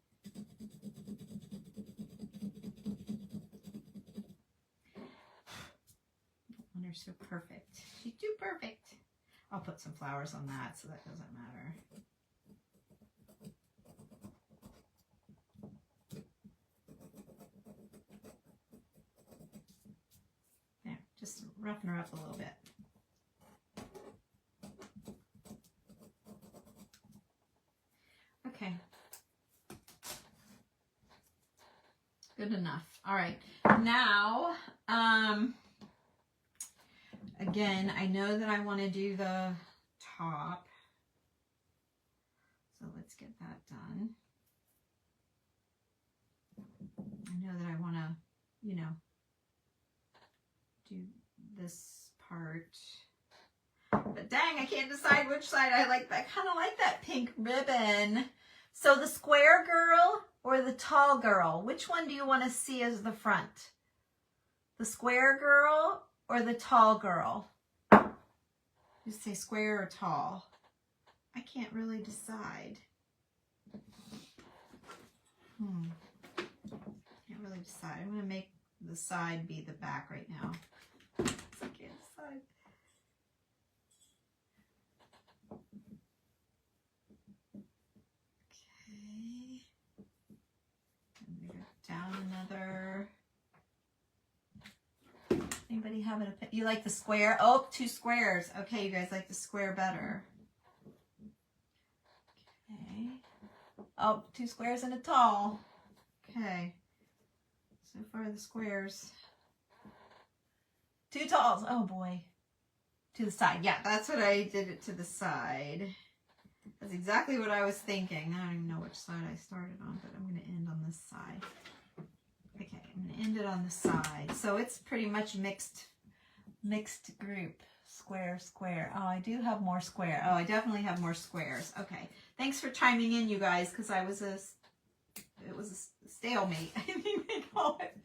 [SPEAKER 1] And they're so perfect. She's too perfect. I'll put some flowers on that so that doesn't matter. There, just roughen her up a little bit. Okay. Good enough. All right. Now, again, I know that I want to do the top. So let's get that done. I know that I want to, you know, do this part. But dang, I can't decide which side I like. I kind of like that pink ribbon. So the square girl or the tall girl? Which one do you want to see as the front? The square girl or the tall girl? You say square or tall? I can't really decide. Can't really decide. I'm going to make the side be the back right now. I can't decide. Okay. And we go down another. Anybody have an opinion? You like the square? Oh, 2 squares. Okay, you guys like the square better. Okay. Oh, 2 squares and a tall. Okay. So far the squares. 2 talls. Oh boy. To the side. Yeah, that's what I did it to the side. That's exactly what I was thinking. I don't even know which side I started on, but I'm going to end on this side. Okay, I'm going to end it on the side. So it's pretty much mixed group. Square, square. Oh, I do have more square. Oh, I definitely have more squares. Okay. Thanks for chiming in, you guys, because it was a stalemate. I think they call it.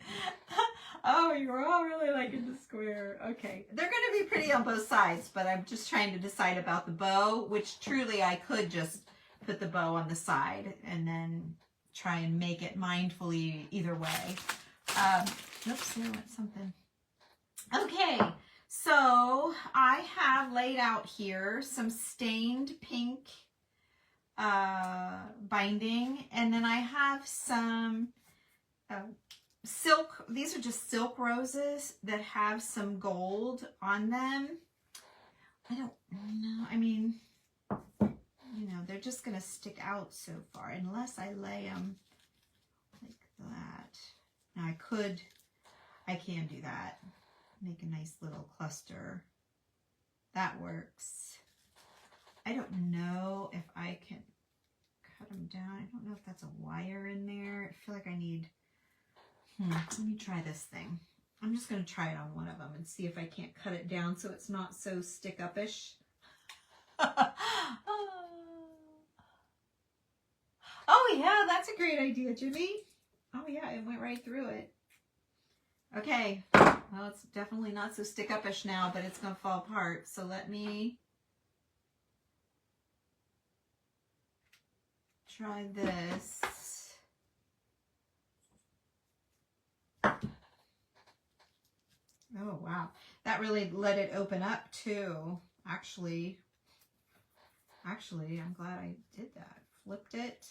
[SPEAKER 1] Oh, you were all really liking the square. Okay. They're going to be pretty on both sides, but I'm just trying to decide about the bow, which truly I could just put the bow on the side and then try and make it mindfully either way. Oops, there went something. Okay, so I have laid out here some stained pink binding, and then I have some silk. These are just silk roses that have some gold on them. I don't know. I mean, you know, they're just going to stick out so far unless I lay them like that. Now I can do that. Make a nice little cluster. That works. I don't know if I can cut them down. I don't know if that's a wire in there. I feel like I need, let me try this thing. I'm just going to try it on one of them and see if I can't cut it down so it's not so stick-up-ish. Oh yeah, that's a great idea, Jimmy. Oh yeah, it went right through it. Okay, well, it's definitely not so stick-up-ish now, but it's going to fall apart. So let me try this. Oh, wow. That really let it open up, too. Actually, I'm glad I did that. Flipped it.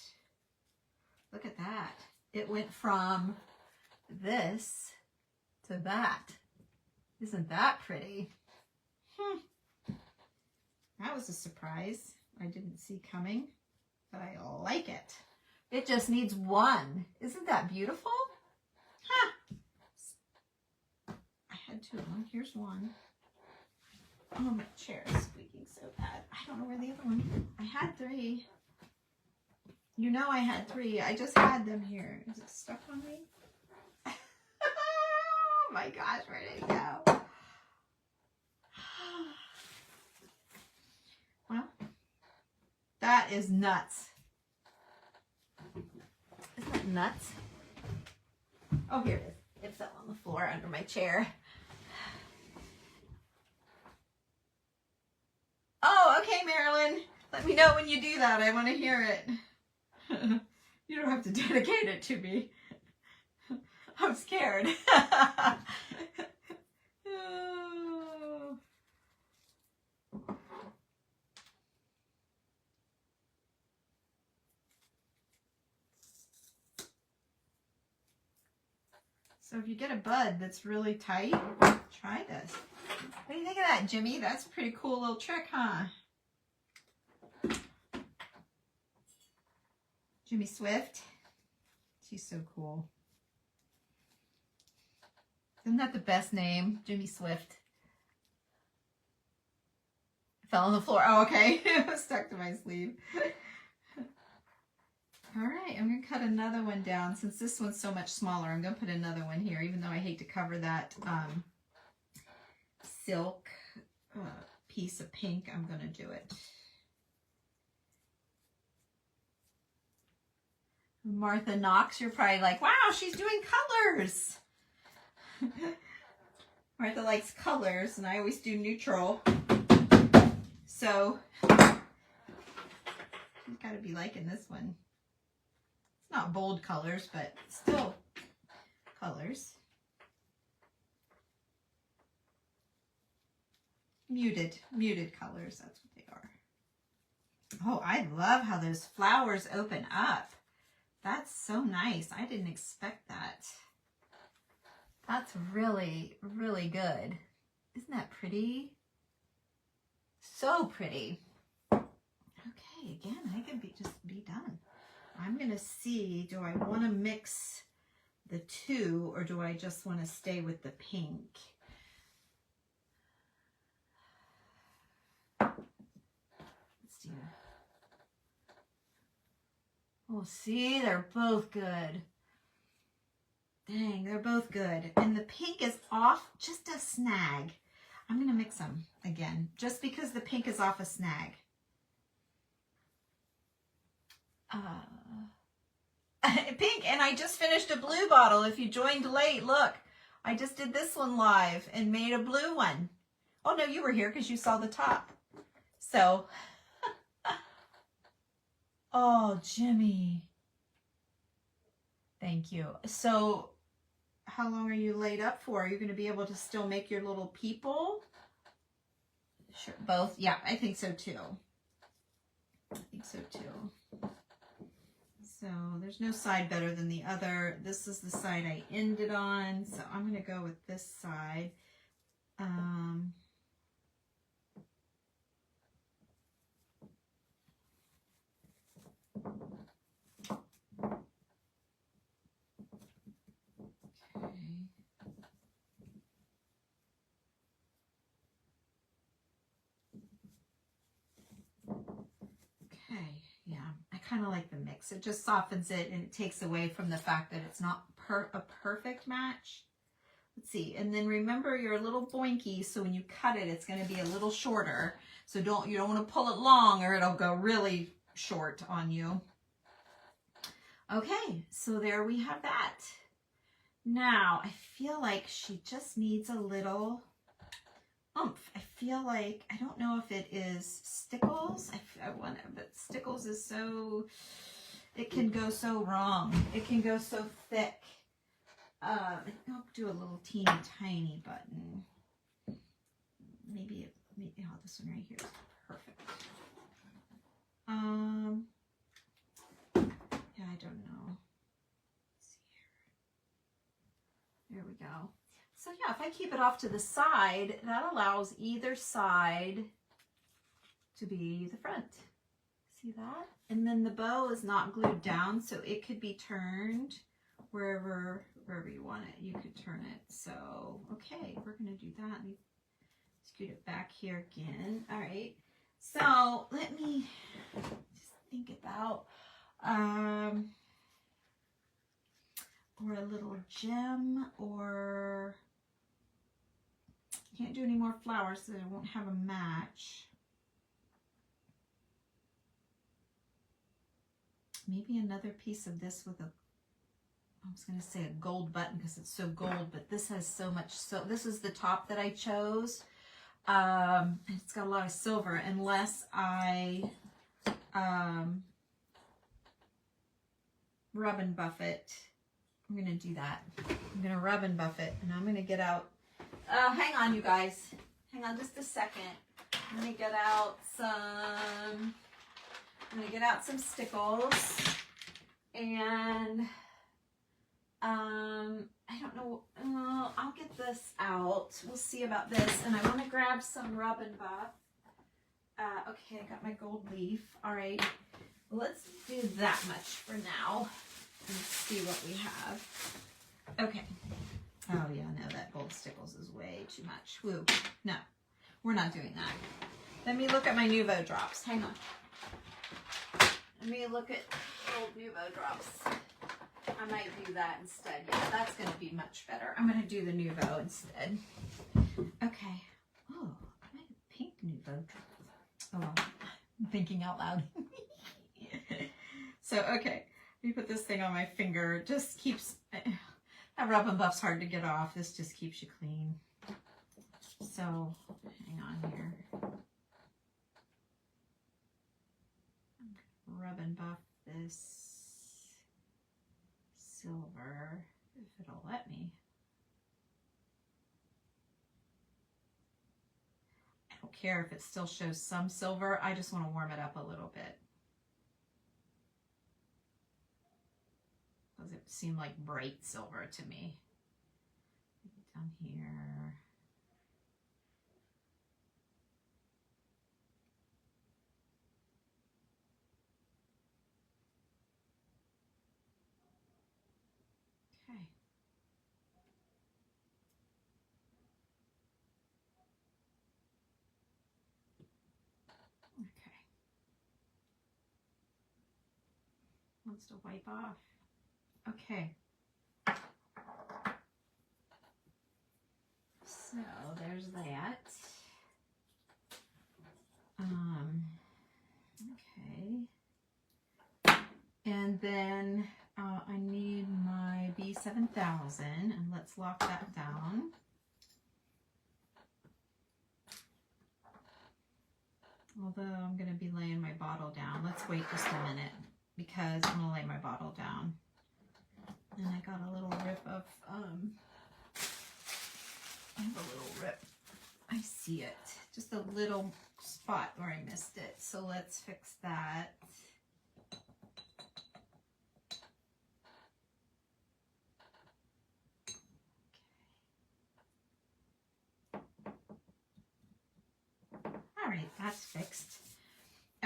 [SPEAKER 1] Look at that. It went from this to that. Isn't that pretty? That was a surprise I didn't see coming, but I like it. It just needs one. Isn't that beautiful? Huh. I had two. Here's one. Oh, my chair is squeaking so bad. I don't know where the other one. I had three. You know I had three. I just had them here. Is it stuck on me? Oh my gosh, where did it go? Well, that is nuts. Isn't that nuts? Oh, here it is. It fell on the floor under my chair. Oh, okay, Marilyn. Let me know when you do that. I want to hear it. You don't have to dedicate it to me. I'm scared. Oh. So if you get a bud that's really tight, try this. What do you think of that, Jimmy? That's a pretty cool little trick, huh? Jimmy Swift. She's so cool. Isn't that the best name? Jimmy Swift. It fell on the floor. Oh, okay. It was stuck to my sleeve. All right, I'm going to cut another one down. Since this one's so much smaller, I'm going to put another one here, even though I hate to cover that silk piece of pink. I'm going to do it. Martha Knox, you're probably like, wow, she's doing colors. Martha likes colors, and I always do neutral. So, she's got to be liking this one. It's not bold colors, but still colors. Muted colors, that's what they are. Oh, I love how those flowers open up. That's so nice. I didn't expect that. That's really, really good. Isn't that pretty? So pretty. Okay, again, I can just be done. I'm going to see, do I want to mix the two or do I just want to stay with the pink? Let's do. Oh, see, they're both good. Dang, they're both good. And the pink is off just a snag. I'm going to mix them again, just because the pink is off a snag. Pink, and I just finished a blue bottle. If you joined late, look, I just did this one live and made a blue one. Oh, no, you were here because you saw the top. So, oh, Jimmy. Thank you. So, how long are you laid up for? Are you going to be able to still make your little people? Sure, both. Yeah, I think so too. I think so too. So there's no side better than the other. This is the side I ended on, so I'm going to go with this side. Okay, yeah, I kind of like the mix. It just softens it and it takes away from the fact that it's not a perfect match. Let's see, and then remember you're a little boinky, so when you cut it, it's going to be a little shorter. So you don't want to pull it long or it'll go really short on you. Okay, so there we have that. Now, I feel like she just needs a little oomph. I feel like, I don't know if it is Stickles. I wonder, but Stickles is so, it can go so wrong. It can go so thick. I'll do a little teeny tiny button. Maybe this one right here is perfect. Yeah, I don't know. Let's see here. There we go. So yeah, if I keep it off to the side, that allows either side to be the front. See that? And then the bow is not glued down, so it could be turned wherever you want it. You could turn it. So, okay, we're going to do that. Let me scoot it back here again. All right. So, let me just think about or a little gem, or can't do any more flowers so I won't have a match. Maybe another piece of this with a, I was going to say a gold button because it's so gold, but this has so much, so this is the top that I chose. It's got a lot of silver, unless I rub and buff it. I'm going to do that. I'm going to rub and buff it, and I'm going to get out, hang on you guys, hang on just a second. I'm going to get out some, stickles, and I don't know, I'll get this out. We'll see about this, and I want to grab some rub and buff. Okay, I got my gold leaf. All right, let's do that much for now and see what we have. Okay. Oh yeah, no, that gold stickles is way too much. Woo. No, we're not doing that. Let me look at my Nuvo drops. Hang on. Let me look at old Nuvo drops. I might do that instead. Yeah, that's going to be much better. I'm going to do the Nuvo instead. Okay. Oh, I have pink Nuvo drops. Oh, I'm thinking out loud. So, okay. Let me put this thing on my finger. It just keeps, that rub and buff's hard to get off. This just keeps you clean. So, hang on here. Rub and buff this silver, if it'll let me. I don't care if it still shows some silver. I just want to warm it up a little bit. Does it seem like bright silver to me? Down here. Okay. Okay. Wants to wipe off. Okay. So there's that. Okay. And then I need my B7000, and let's lock that down. Although I'm going to be laying my bottle down. Let's wait just a minute because I'm going to lay my bottle down. And I got a little rip of, I have a little rip. I see it. Just a little spot where I missed it. So let's fix that. All right, that's fixed.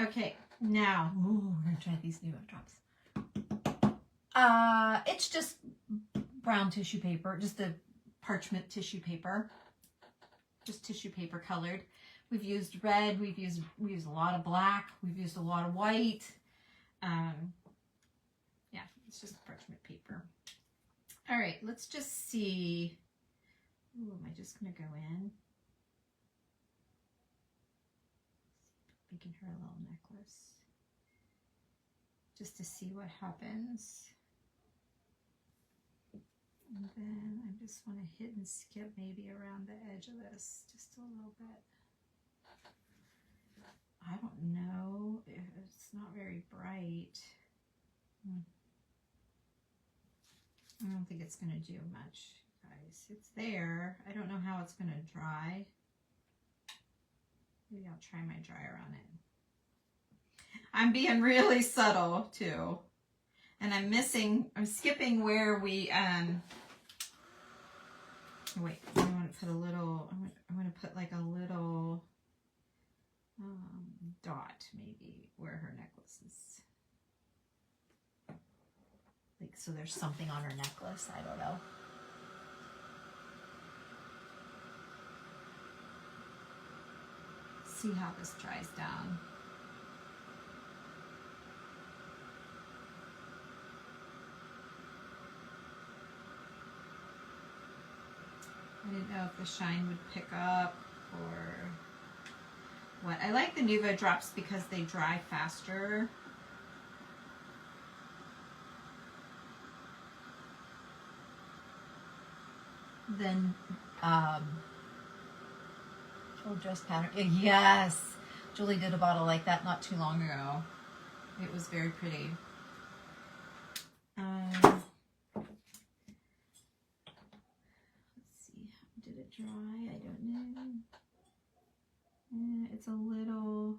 [SPEAKER 1] Okay, now, ooh, we're gonna try these new drops. It's just brown tissue paper, just a parchment tissue paper, just tissue paper colored. We've used red, we used a lot of black, we've used a lot of white. Yeah, it's just parchment paper. All right, let's just see. Ooh, am I just gonna go in? Making her a little necklace just to see what happens. And then I just want to hit and skip maybe around the edge of this just a little bit. I don't know if it's not very bright. I don't think it's going to do much, guys. It's there. I don't know how it's going to dry. Maybe I'll try my dryer on it. I'm being really subtle too. And I'm skipping where we, wait, I want to put a little, I want to put like a little dot maybe where her necklace is. Like, so there's something on her necklace. I don't know. See how this dries down. I didn't know if the shine would pick up or what. I like the Nuvo drops because they dry faster. Than old dress pattern. Yes, Julie did a bottle like that not too long ago. It was very pretty. Let's see, did it dry? I don't know. It's a little,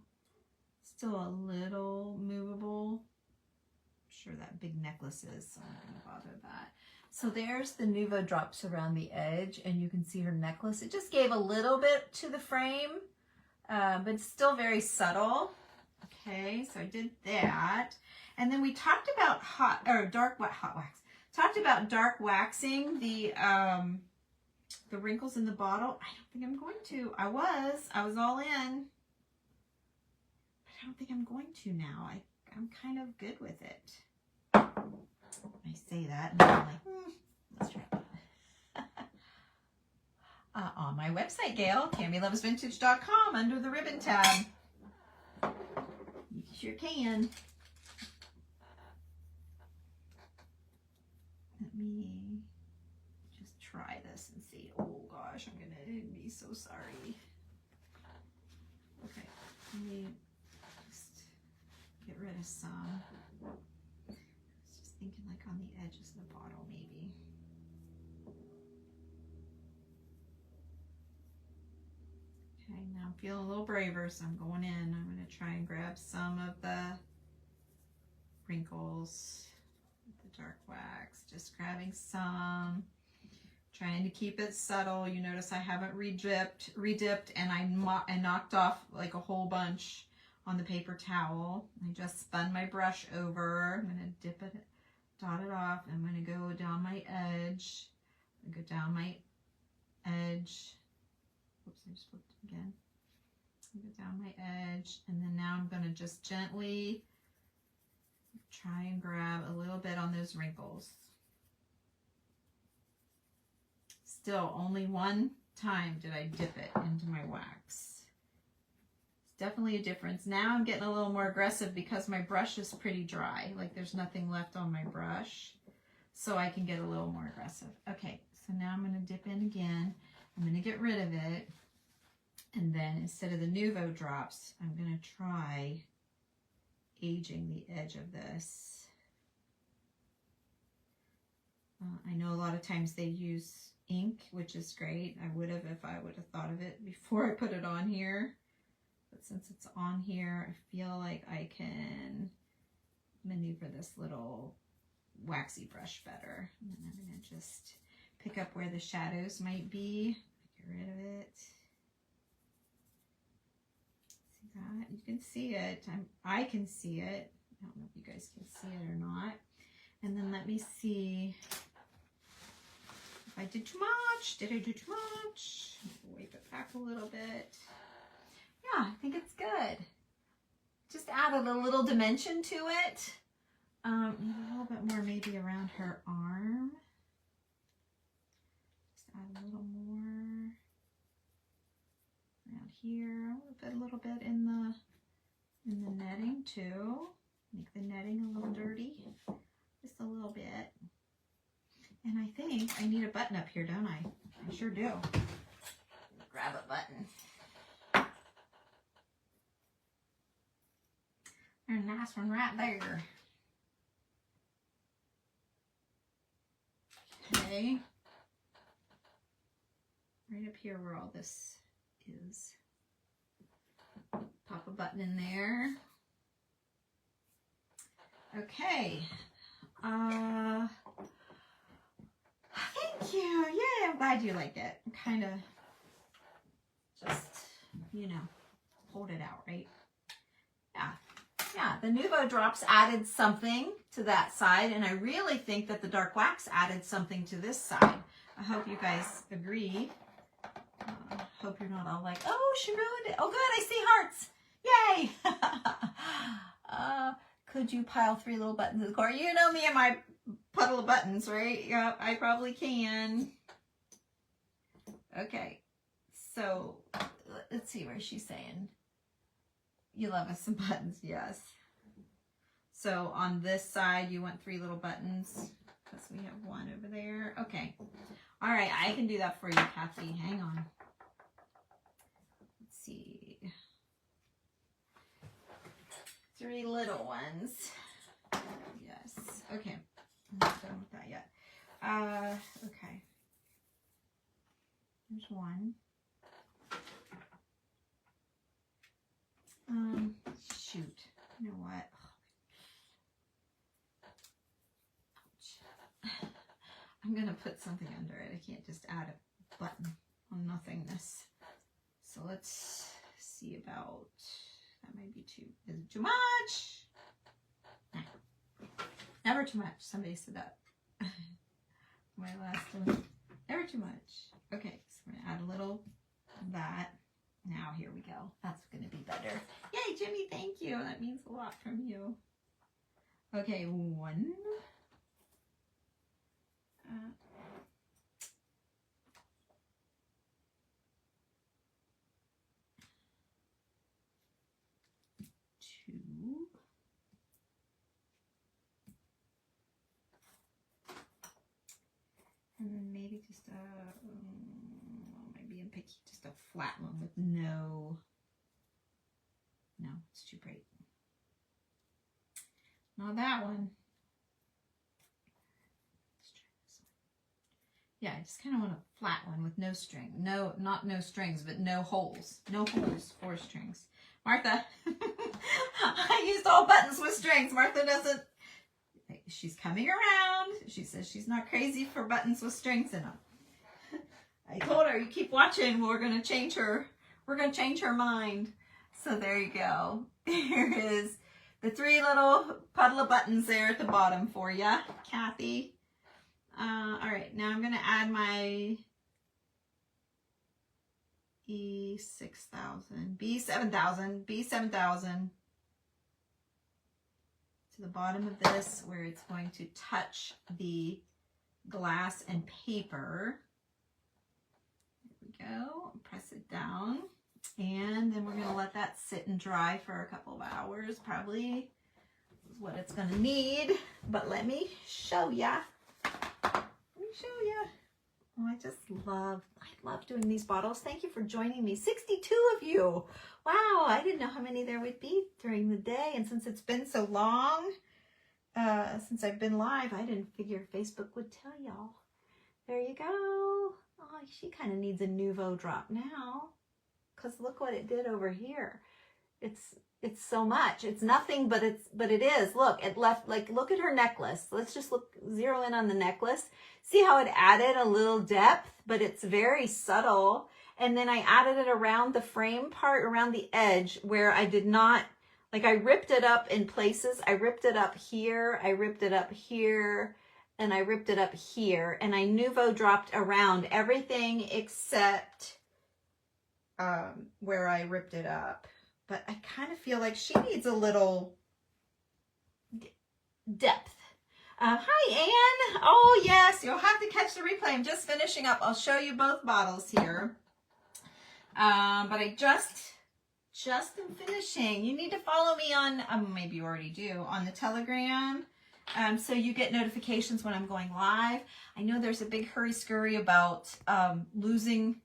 [SPEAKER 1] still a little movable. I'm sure that big necklace is, so I'm not going to bother that. So there's the Nuvo drops around the edge, and you can see her necklace. It just gave a little bit to the frame, but it's still very subtle. Okay, so I did that. And then we talked about hot wax. Talked about dark waxing the wrinkles in the bottle. I don't think I'm going to. I was all in. But I don't think I'm going to now. I'm kind of good with it. I say that and I'm like, let's try it. On my website, Gail, TammyLovesVintage.com, under the ribbon tab. You sure can. Let me just try this and see. Oh gosh, I'm gonna be so sorry. Okay, let me just get rid of some. Thinking like on the edges of the bottle maybe. Okay, now I'm feeling a little braver, so I'm going in. I'm going to try and grab some of the wrinkles with the dark wax. Just grabbing some. Trying to keep it subtle. You notice I haven't redipped, and I knocked off like a whole bunch on the paper towel. I just spun my brush over. I'm going to dip it, dot it off. I'm going to go down my edge. Go down my edge. Oops, I just flipped it again. Go down my edge, and then now I'm going to just gently try and grab a little bit on those wrinkles. Still, only one time did I dip it into my wax. It's definitely a difference. Now I'm getting a little more aggressive because my brush is pretty dry. Like there's nothing left on my brush. So I can get a little more aggressive. Okay, so now I'm going to dip in again. I'm going to get rid of it. And then instead of the Nuvo drops, I'm going to try aging the edge of this. I know a lot of times they use ink, which is great. I would have if I would have thought of it before I put it on here. But since it's on here, I feel like I can maneuver this little waxy brush better. And then I'm going to just pick up where the shadows might be. Get rid of it. See that? You can see it. I can see it. I don't know if you guys can see it or not. And then let me see if I did too much. Did I do too much? Wipe it back a little bit. Yeah, I think it's good. Just added a little dimension to it. A little bit more maybe around her arm. Just add a little more around here. A little bit in the netting too. Make the netting a little dirty. Just a little bit. And I think I need a button up here, don't I? I sure do. Grab a button. There's a nice one right there. Okay. Right up here where all this is. Pop a button in there. Okay. Thank you. Yay, I'm glad you like it. I'm kind of just, you know, pulled it out, right? Yeah. Yeah, the Nuvo drops added something to that side, and I really think that the dark wax added something to this side. I hope you guys agree. Hope you're not all like, oh, she ruined it. Oh, good, I see hearts. Yay! Could you pile 3 little buttons in the corner? You know me and my puddle of buttons, right? Yeah, I probably can. Okay, so let's see where she's saying. You love us some buttons, yes. So on this side, you want 3 little buttons because we have 1 over there. Okay. All right, I can do that for you, Kathy. Hang on. Let's see. 3 little ones. Yes. Okay. I'm not done with that yet. Okay. There's 1. Shoot. You know what? Ouch. I'm going to put something under it. I can't just add a button on nothingness. So let's see about, that might be too, is it too much? Nah. Never too much. Somebody said that. My last one. Never too much. Okay, so we're going to add a little of that. Now, here we go. That's going to be better. Yay, Jimmy, thank you. That means a lot from you. Okay, 1. 2. And then maybe just a, maybe being picky, just a flat one with no, it's too bright. Not that one. Let's try this one. Yeah, I just kind of want a flat one with no string. No, not no strings, but no holes. No holes for strings. Martha, I used all buttons with strings. Martha doesn't, she's coming around. She says she's not crazy for buttons with strings in them. I told her, you keep watching, we're going to change her. We're going to change her mind. So there you go. Here is the 3 little puddle of buttons there at the bottom for you, Kathy. All right, now I'm going to add my E6000, B7000 to the bottom of this where it's going to touch the glass and paper. There we go. Press it down. And then we're going to let that sit and dry for a couple of hours. Probably is what it's going to need. But let me show ya. Oh, I love doing these bottles. Thank you for joining me. 62 of you. Wow, I didn't know how many there would be during the day. And since it's been so long, since I've been live, I didn't figure Facebook would tell y'all. There you go. Oh, she kind of needs a Nuvo drop now. Because look what it did over here. It's so much. It's nothing, but it is. Look, it left, like, look at her necklace. Let's just zero in on the necklace. See how it added a little depth, but it's very subtle. And then I added it around the frame part, around the edge, where I did not, like, I ripped it up in places. I ripped it up here, I ripped it up here, and I ripped it up here. And I Nuvo dropped around everything except where I ripped it up. But I kind of feel like she needs a little depth. Hi, Anne. Oh, yes. You'll have to catch the replay. I'm just finishing up. I'll show you both bottles here. But I just am finishing. You need to follow me on, maybe you already do, on the Telegram. So you get notifications when I'm going live. I know there's a big hurry-scurry about losing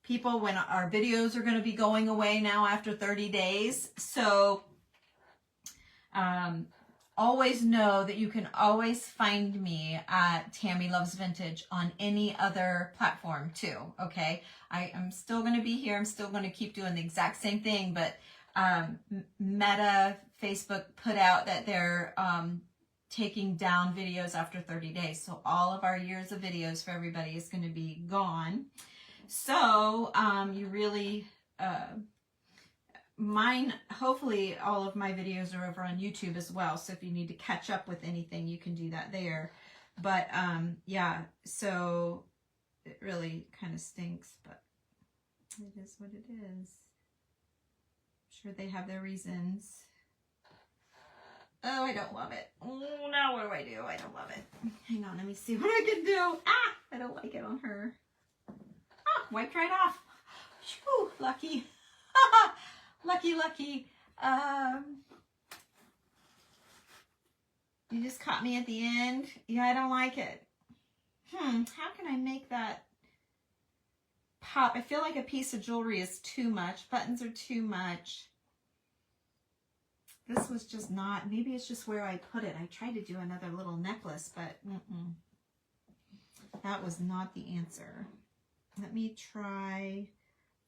[SPEAKER 1] people when our videos are going to be going away now after 30 days. So always know that you can always find me at Tammy Loves Vintage on any other platform too, okay? I'm still going to be here. I'm still going to keep doing the exact same thing, but Meta, Facebook put out that they're taking down videos after 30 days. So all of our years of videos for everybody is going to be gone. So you really, mine, hopefully all of my videos are over on YouTube as well. So if you need to catch up with anything, you can do that there. But yeah, so it really kind of stinks, but it is what it is. I'm sure they have their reasons. Oh, I don't love it. Oh, now what do? I don't love it. Hang on, let me see what I can do. Ah, I don't like it on her. Ah, wiped right off. Whew, lucky. Lucky, lucky. You just caught me at the end. Yeah, I don't like it. How can I make that pop? I feel like a piece of jewelry is too much. Buttons are too much. This was just not, maybe it's just where I put it. I tried to do another little necklace, but that was not the answer. Let me try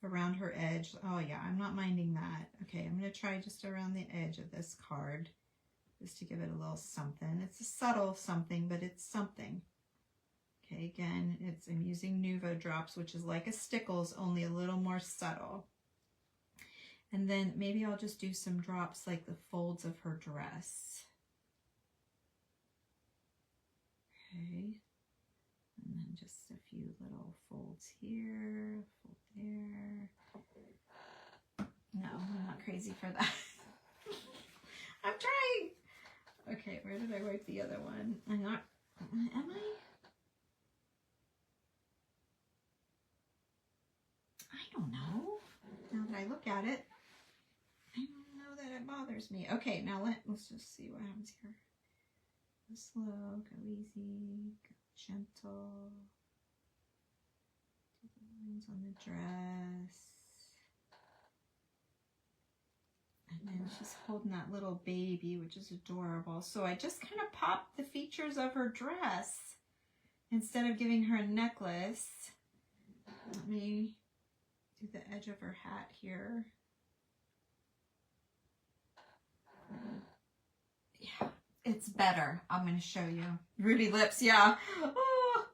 [SPEAKER 1] around her edge. Oh yeah, I'm not minding that. Okay, I'm going to try just around the edge of this card, just to give it a little something. It's a subtle something, but it's something. Okay, again, I'm using Nuvo drops, which is like a Stickles, only a little more subtle. And then maybe I'll just do some drops like the folds of her dress. Okay. And then just a few little folds here, fold there. No, I'm not crazy for that. I'm trying. Okay, where did I wipe the other one? Am I? I don't know. Now that I look at it, I don't know that it bothers me. Okay, now let's just see what happens here. Go slow, go easy, go gentle. Do the lines on the dress. And then she's holding that little baby, which is adorable. So I just kind of popped the features of her dress instead of giving her a necklace. Let me do the edge of her hat here. Yeah, it's better. I'm going to show you. Ruby lips, yeah. Oh,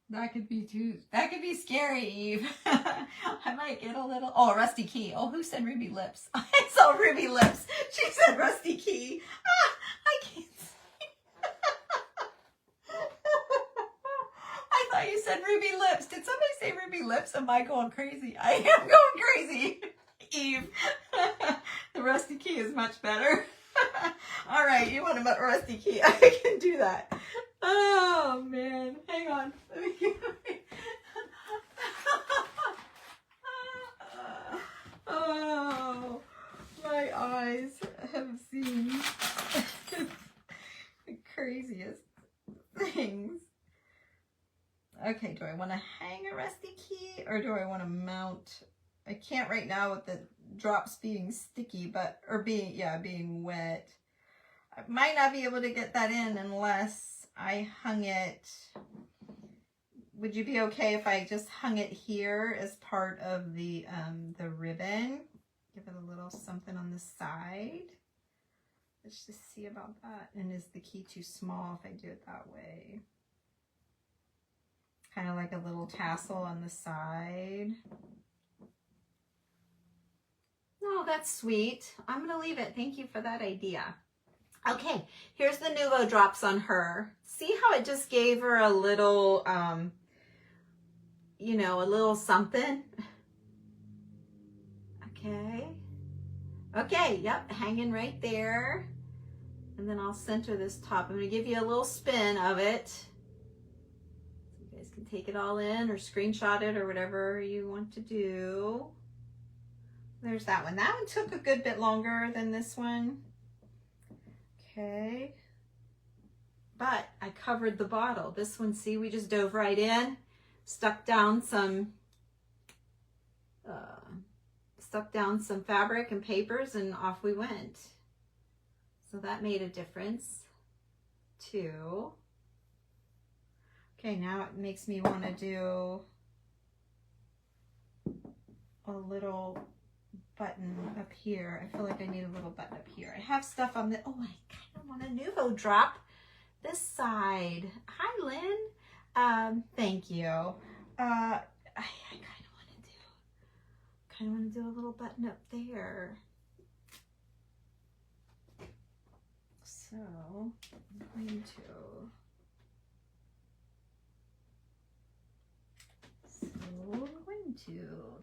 [SPEAKER 1] that could be scary, Eve. I might get a little, oh, Rusty Key. Oh, who said Ruby lips? I saw Ruby lips. She said Rusty Key. Ah, I can't see. I thought you said Ruby lips. Did somebody say Ruby lips? Am I going crazy? I am going crazy. Eve. The Rusty Key is much better. All right, you want about Rusty Key? I can do that. Oh man, hang on. Oh, my eyes have seen the craziest things. Okay, do I want to hang a Rusty Key or do I want to mount? I can't right now with the drops being sticky, or being wet. I might not be able to get that in unless I hung it. Would you be okay if I just hung it here as part of the ribbon? Give it a little something on the side. Let's just see about that. And is the key too small if I do it that way? Kind of like a little tassel on the side. No, that's sweet. I'm going to leave it. Thank you for that idea. Okay, here's the Nuvo drops on her. See how it just gave her a little, you know, a little something? Okay. Okay, yep, hanging right there. And then I'll center this top. I'm going to give you a little spin of it. So you guys can take it all in or screenshot it or whatever you want to do. There's that one. That one took a good bit longer than this one. Okay. But I covered the bottle. This one, see, we just dove right in, stuck down some fabric and papers, and off we went. So that made a difference too. Okay, now it makes me want to do a little button up here. I feel like I need a little button up here. I have stuff on the, oh, I kind of want a Nuvo drop this side. Hi, Lynn. Thank you. I kind kind of want to do a little button up there. So I'm going to,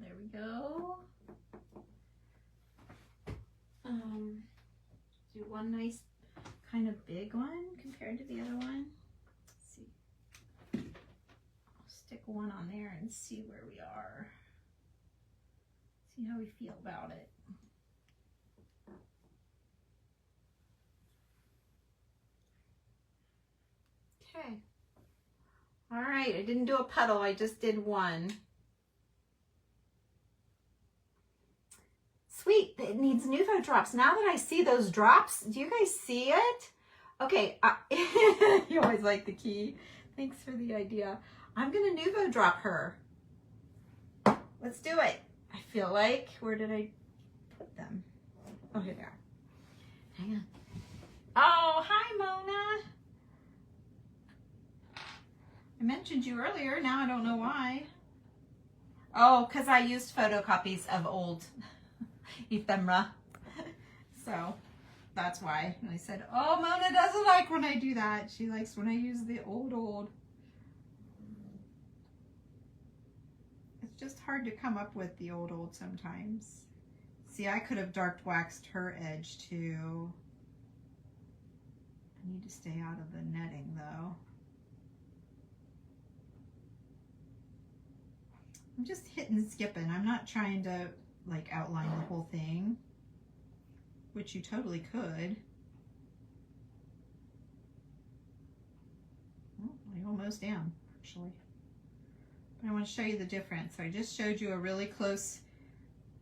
[SPEAKER 1] there we go. Do one nice kind of big one compared to the other one. Let's see. I'll stick one on there and see where we are. See how we feel about it. Okay. All right, I didn't do a puddle, I just did one. Sweet, it needs Nuvo drops. Now that I see those drops, do you guys see it? Okay, you always like the key. Thanks for the idea. I'm gonna Nuvo drop her. Let's do it. I feel like, where did I put them? Oh, here they are. Hang on. Oh, hi, Mona. I mentioned you earlier, now I don't know why. Oh, because I used photocopies of old ephemera. So that's why. And I said, oh, Mona doesn't like when I do that. She likes when I use the old. It's just hard to come up with the old sometimes. See, I could have dark waxed her edge too. I need to stay out of the netting though. I'm just hitting and skipping. I'm not trying to like outline the whole thing, which you totally could. Well, I almost am, actually. But I want to show you the difference. So I just showed you a really close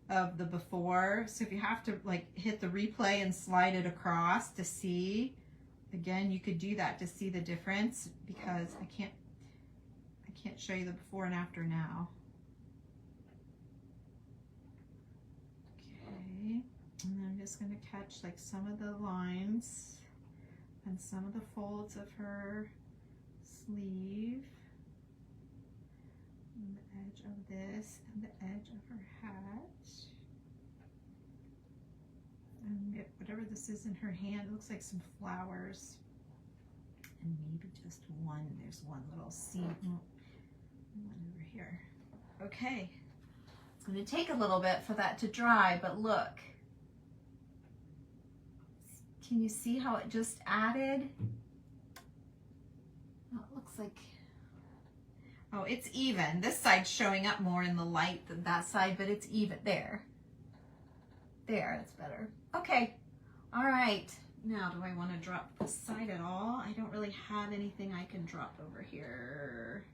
[SPEAKER 1] of the before. So if you have to like hit the replay and slide it across to see, again, you could do that to see the difference, because I can't show you the before and after now. And I'm just going to catch like some of the lines and some of the folds of her sleeve, and the edge of this, and the edge of her hat, and whatever this is in her hand. It looks like some flowers, and maybe just one. There's one little seam, one over here. Okay, it's going to take a little bit for that to dry, but look. Can you see how it just added? Oh, it looks like, oh, it's even. This side's showing up more in the light than that side, but it's even. There, it's better. Okay, all right. Now, do I want to drop this side at all? I don't really have anything I can drop over here.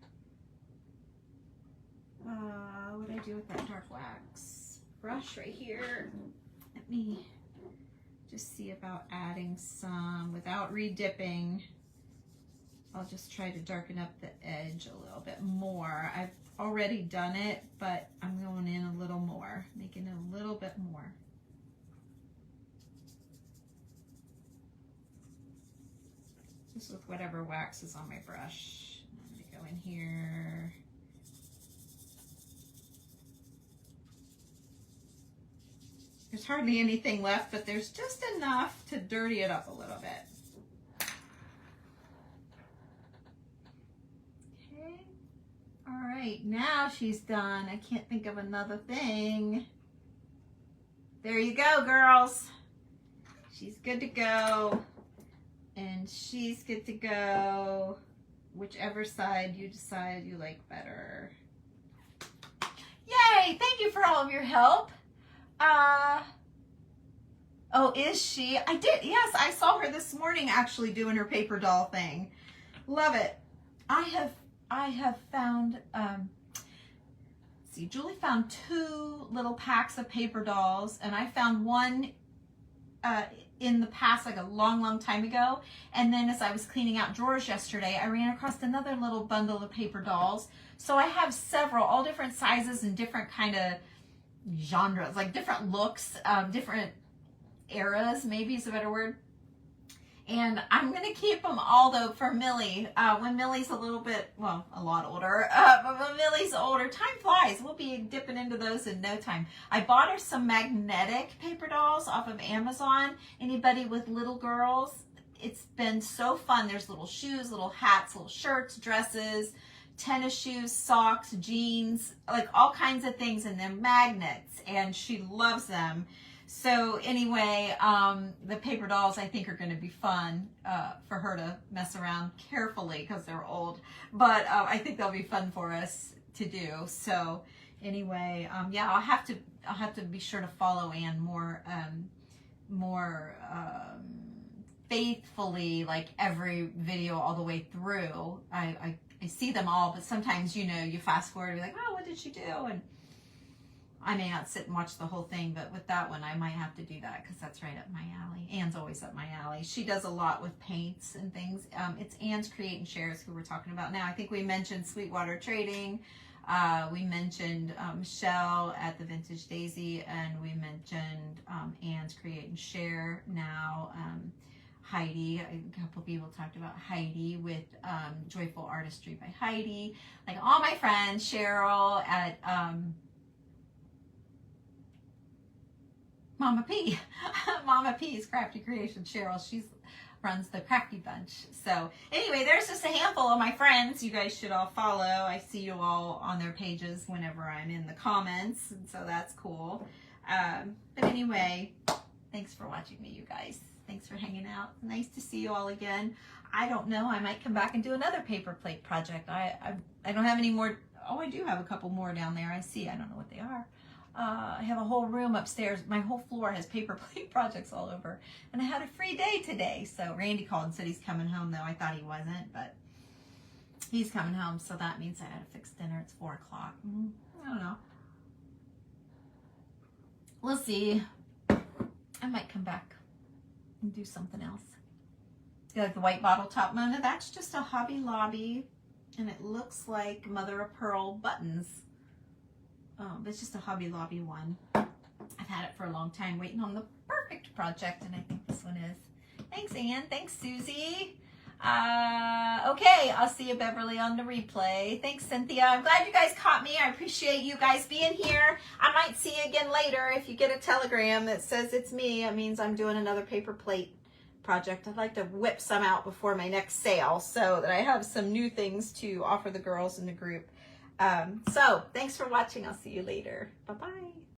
[SPEAKER 1] What do I do with that dark wax brush right here? Let me just see about adding some without re-dipping. I'll just try to darken up the edge a little bit more. I've already done it, but I'm going in a little more, making it a little bit more. Just with whatever wax is on my brush. I'm gonna go in here. There's hardly anything left, but there's just enough to dirty it up a little bit. Okay. All right, now she's done. I can't think of another thing. There you go, girls. She's good to go. And she's good to go. Whichever side you decide you like better. Yay! Thank you for all of your help. Oh, is she? I did, yes, I saw her this morning actually doing her paper doll thing. Love it. I have found, see, Julie found 2 little packs of paper dolls, and I found one in the past, like a long time ago. And then as I was cleaning out drawers yesterday, I ran across another little bundle of paper dolls. So I have several, all different sizes and different kind of genres, like different looks, different eras, maybe is a better word. And I'm going to keep them all, though, for Millie. When Millie's a little bit, well, a lot older. But when Millie's older, time flies. We'll be dipping into those in no time. I bought her some magnetic paper dolls off of Amazon. Anybody with little girls, it's been so fun. There's little shoes, little hats, little shirts, dresses, tennis shoes, socks, jeans, like all kinds of things. And they're magnets. And she loves them. So anyway, the paper dolls I think are going to be fun for her to mess around carefully because they're old. But I think they'll be fun for us to do. So anyway, yeah, I'll have to be sure to follow Anne more faithfully, like every video all the way through. I see them all, but sometimes you fast forward and be like, oh, what did she do? And I may not sit and watch the whole thing, but with that one, I might have to do that because that's right up my alley. Anne's always up my alley. She does a lot with paints and things. It's Anne's Create and Shares who we're talking about now. I think we mentioned Sweetwater Trading. We mentioned Michelle at the Vintage Daisy, and we mentioned Anne's Create and Share now. Heidi, a couple people talked about Heidi with Joyful Artistry by Heidi. Like all my friends, Cheryl at Mama P. Mama P's Crafty Creation. Cheryl, she runs the Crafty Bunch. So anyway, there's just a handful of my friends you guys should all follow. I see you all on their pages whenever I'm in the comments, and so that's cool. But anyway, thanks for watching me, you guys. Thanks for hanging out. Nice to see you all again. I don't know. I might come back and do another paper plate project. I don't have any more. Oh, I do have a couple more down there. I see. I don't know what they are. I have a whole room upstairs. My whole floor has paper plate projects all over. And I had a free day today. So Randy called and said he's coming home, though. I thought he wasn't, but he's coming home. So that means I had to fix dinner. It's 4 o'clock. I don't know. We'll see. I might come back and do something else. You like the white bottle top, Mona? That's just a Hobby Lobby. And it looks like mother of pearl buttons. But it's just a Hobby Lobby one. I've had it for a long time, waiting on the perfect project, and I think this one is. Thanks, Anne. Thanks, Susie. Okay, I'll see you, Beverly, on the replay. Thanks, Cynthia. I'm glad you guys caught me. I appreciate you guys being here. I might see you again later. If you get a telegram that says it's me, it means I'm doing another paper plate project. I'd like to whip some out before my next sale so that I have some new things to offer the girls in the group. So thanks for watching. I'll see you later. Bye-bye.